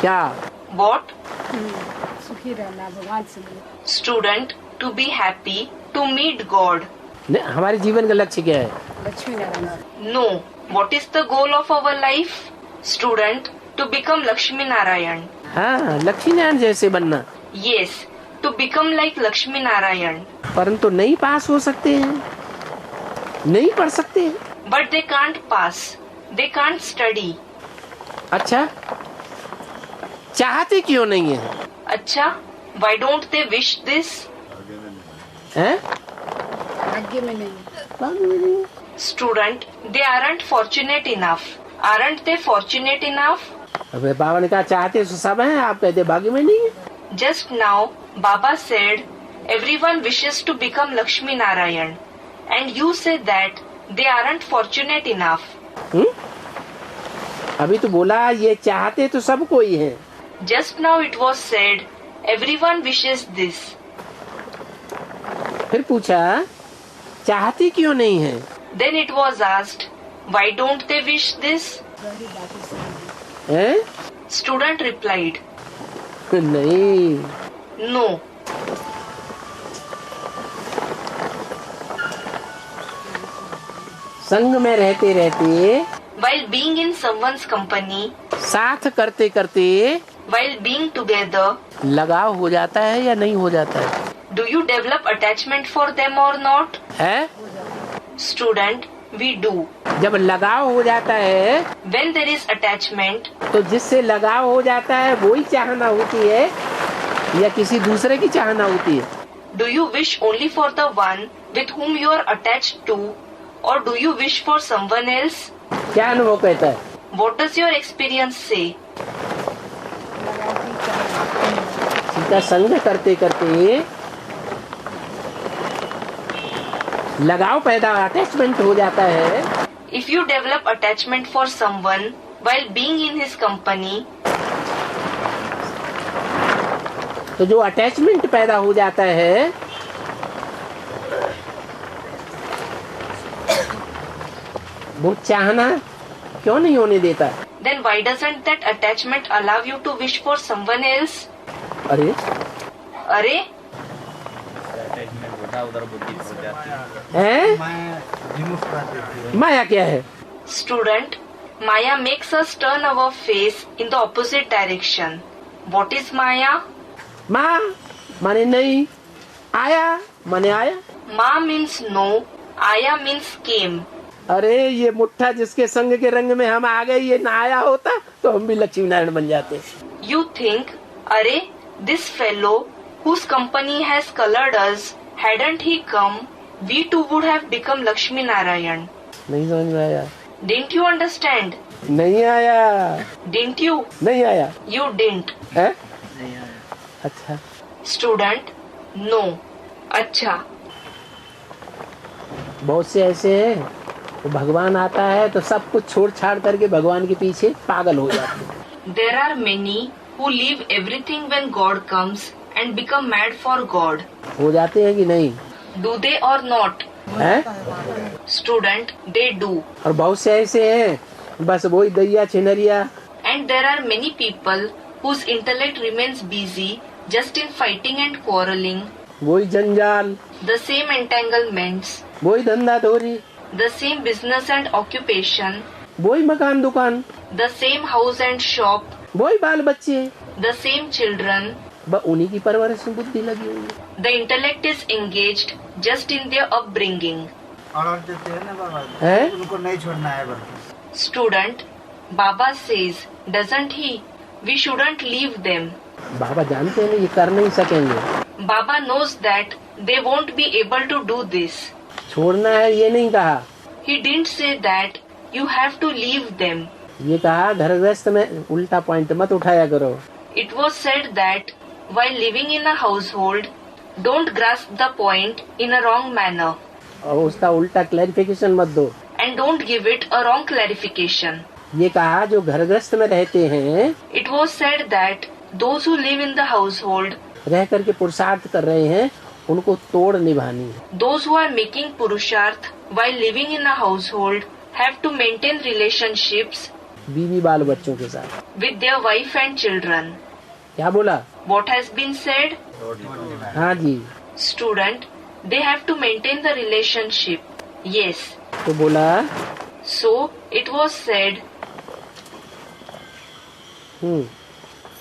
क्या? What? सुखी रहना, भगवान से मिलना। Student, to be happy, to meet God. हमारे जीवन का लक्ष्य क्या है? Lakshmi Narayan. No. What is the goal of our life? Student, to become Lakshmi Narayan. हाँ, लक्ष्मी नारायण जैसे बनना। Yes, to become like Lakshmi Narayan. परंतु नहीं पास हो सकते हैं, नहीं पढ़ सकते हैं। But they can't pass. They can't study. अच्छा, चाहते क्यों नहीं है? अच्छा, why don't they wish this? हैं? भाग्य में नहीं। भाग्य में नहीं। Student, they aren't fortunate enough. Aren't they fortunate enough? अबे बाबा ने कहा चाहते तो सब हैं, आप कहते भाग्य में नहीं है। Just now, Baba said, everyone wishes to become Lakshmi Narayan. And you say that they aren't fortunate enough. अभी तो बोला ये चाहते तो सब कोई है। Just now it was said, everyone wishes this. फिर पूछा चाहते क्यों नहीं है? Then it was asked, why don't they wish this? हैं? Student replied, नहीं। no. संग में रहते रहते, While being in someone's company, साथ करते करते while being together, लगाव हो जाता है या नहीं हो जाता है? do you develop attachment for them or not? है? Student, we do. जब लगाव हो जाता है When there is attachment, तो जिससे लगाव हो जाता है वही चाहना होती है या किसी दूसरे की चाहना होती है? do you wish only for the one with whom you are attached to, or do you wish for someone else? क्या अनुभव कहता है? What does your experience say? किसी का संग करते करते लगाव पैदा, अटैचमेंट हो जाता है। If you develop attachment for someone while being in his company, तो जो अटैचमेंट पैदा हो जाता है वो चाहना क्यों नहीं होने देता? then why doesn't that attachment allow you to wish for someone else? अरे अरे अटैचमेंट होता है, उधर बुद्धि खो जाती है। हैं? मैं रिमूव कर देती हूँ। माया क्या है? Student, Maya makes us turn our face in the opposite direction. What is Maya? माँ माने नहीं, आया माने आया। Ma means no, Aya means came. अरे ये मुट्ठा जिसके संग के रंग में हम आ गए, ये ना आया होता तो हम भी लक्ष्मी नारायण बन जाते। You think, अरे this fellow whose company has colored us, hadn't he come, we too would have become Lakshmi Narayan. नहीं समझ में आया? Didn't you understand? नहीं आया, Didn't you? नहीं आया You didn't. है? अच्छा, Student, no. अच्छा, बहुत से ऐसे हैं तो भगवान आता है तो सब कुछ छोड़ छाड़ करके भगवान के पीछे पागल हो जाते हैं। there are many who leave everything when God comes and become mad for God. हो जाते हैं कि नहीं? Do they or not? है? Student, they do. और बहुत से ऐसे हैं बस वही दैया छिनरिया। And there are many people whose intellect remains busy just in fighting and quarreling, वही जंजाल, the same entanglements, वही धंधा धोरी, the same business and occupation, वही मकान दुकान, the same house and shop, वही बाल बच्चे, the same children. बस उन्हीं की परवरिश में बुद्धि लगी हुई है। The intellect is engaged just in their upbringing. Order देते हैं ना बाबा, हैं? उनको नहीं छोड़ना है बल्कि। Student, Baba says, doesn't he? We shouldn't leave them. बाबा जानते हैं ना ये कर नहीं सकेंगे, Baba knows that they won't be able to do this. छोड़ना है ये नहीं कहा, He didn't say that you have to leave them. ये कहा घर गृहस्थ में उल्टा पॉइंट मत उठाया करो। It was said that while living in a household, don't grasp the point in a wrong manner और उसका उल्टा क्लैरिफिकेशन मत दो। and don't give it a wrong clarification. ये कहा जो घर गृहस्थ में रहते हैं, It was said that those who live in the household, रह करके पुरुषार्थ कर रहे हैं, उनको तोड़ निभानी है। those who are making purusharth while living in a household have to maintain relationships बीवी बाल बच्चों के साथ। with their wife and children. क्या बोला? What has been said? हाँ जी, Student, they have to maintain the relationship. Yes. तो बोला So, it was said,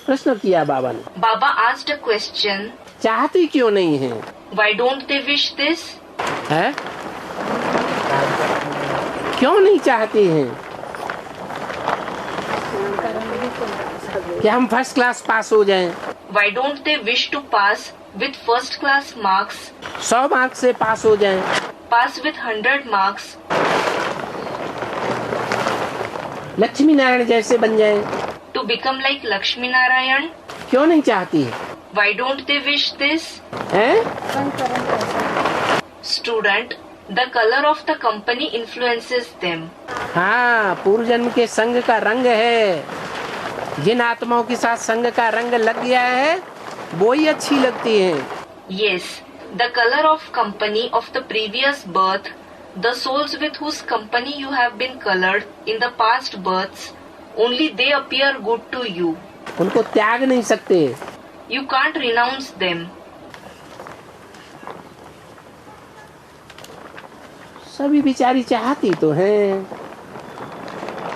प्रश्न किया बाबा ने, Baba asked a question, चाहती क्यों नहीं है? why don't they wish this? है? क्यों नहीं चाहती हैं? कि हम फर्स्ट क्लास पास हो जाएं, Why don't they wish to pass with first class marks, 100 marks से पास हो जाएं, pass with 100 marks, Lakshmi Narayan जैसे बन जाएं? to become like Lakshmi Narayan? क्यों नहीं चाहती है? Why don't they wish this? हैं? Student, the color of the company influences them. हाँ, पूर्व जन्म के संग का रंग है। जिन आत्माओं के साथ संग का रंग लग गया है वो ही अच्छी लगती हैं। Yes, the color of company of the previous birth, the souls with whose company you have been colored in the past births, only they appear good to you. उनको त्याग नहीं सकते। You can't renounce them. सभी बेचारी चाहती तो हैं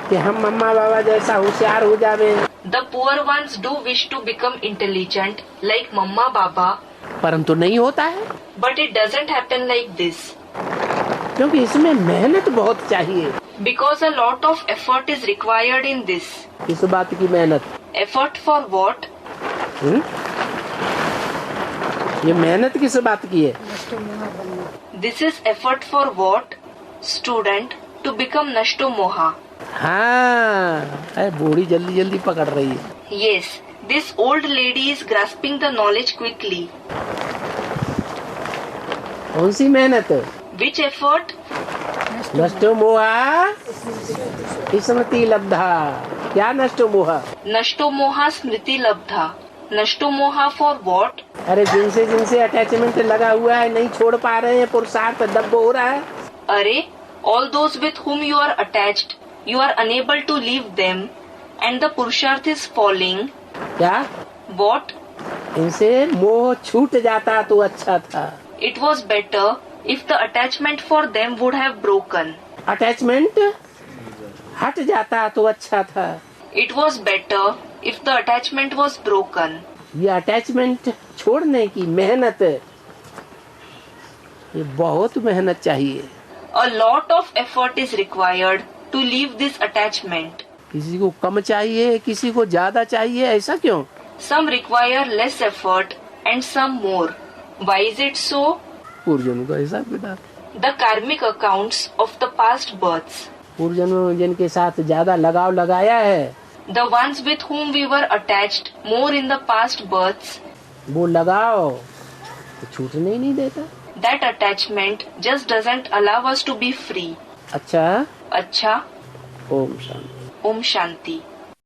कि हम मम्मा बाबा जैसा होशियार हो जावे, The poor ones do wish to become intelligent like Mamma Baba, परंतु नहीं होता है but it doesn't happen like this क्योंकि इसमें मेहनत बहुत चाहिए। because a lot of effort is required in this. इस बात की मेहनत, Effort for what? ये मेहनत किस बात की है? This is effort for what? Student, to become Nashto Moha. हाँ, अरे बूढ़ी जल्दी जल्दी पकड़ रही है। Yes, This old lady is grasping the knowledge quickly. कौन सी मेहनत? Which effort? नष्टो मोहा स्मृति लब्धा। क्या नष्टो मोहा? Nashto moha smriti labdha. Nashto moha for what? अरे जिनसे जिनसे अटैचमेंट लगा हुआ है, नहीं छोड़ पा रहे हैं, पुरुषार्थ दब हो रहा है। Arey, all those with whom you are attached, you are unable to leave them, and the purusharth is falling. क्या? What? इनसे मोह छूट जाता तो अच्छा था। It was better if the attachment for them would have broken. Attachment हट जाता तो अच्छा था। It was better if the attachment was broken. ये अटैचमेंट छोड़ने की मेहनत, ये बहुत मेहनत चाहिए। A lot of effort is required to leave this attachment. किसी को कम चाहिए, किसी को ज्यादा चाहिए, ऐसा क्यों? Some require less effort and some more. Why is it so? पूर्वजन्म का हिसाब किताब, The karmic accounts of the past births. पूर्वजन्म में जिनके साथ ज्यादा लगाव लगाया है, The ones with whom we were attached more in the past births, वो लगाव तो छूटने ही नहीं देता। that attachment just doesn't allow us to be free. अच्छा, Acha, Om Shanti. Om Shanti.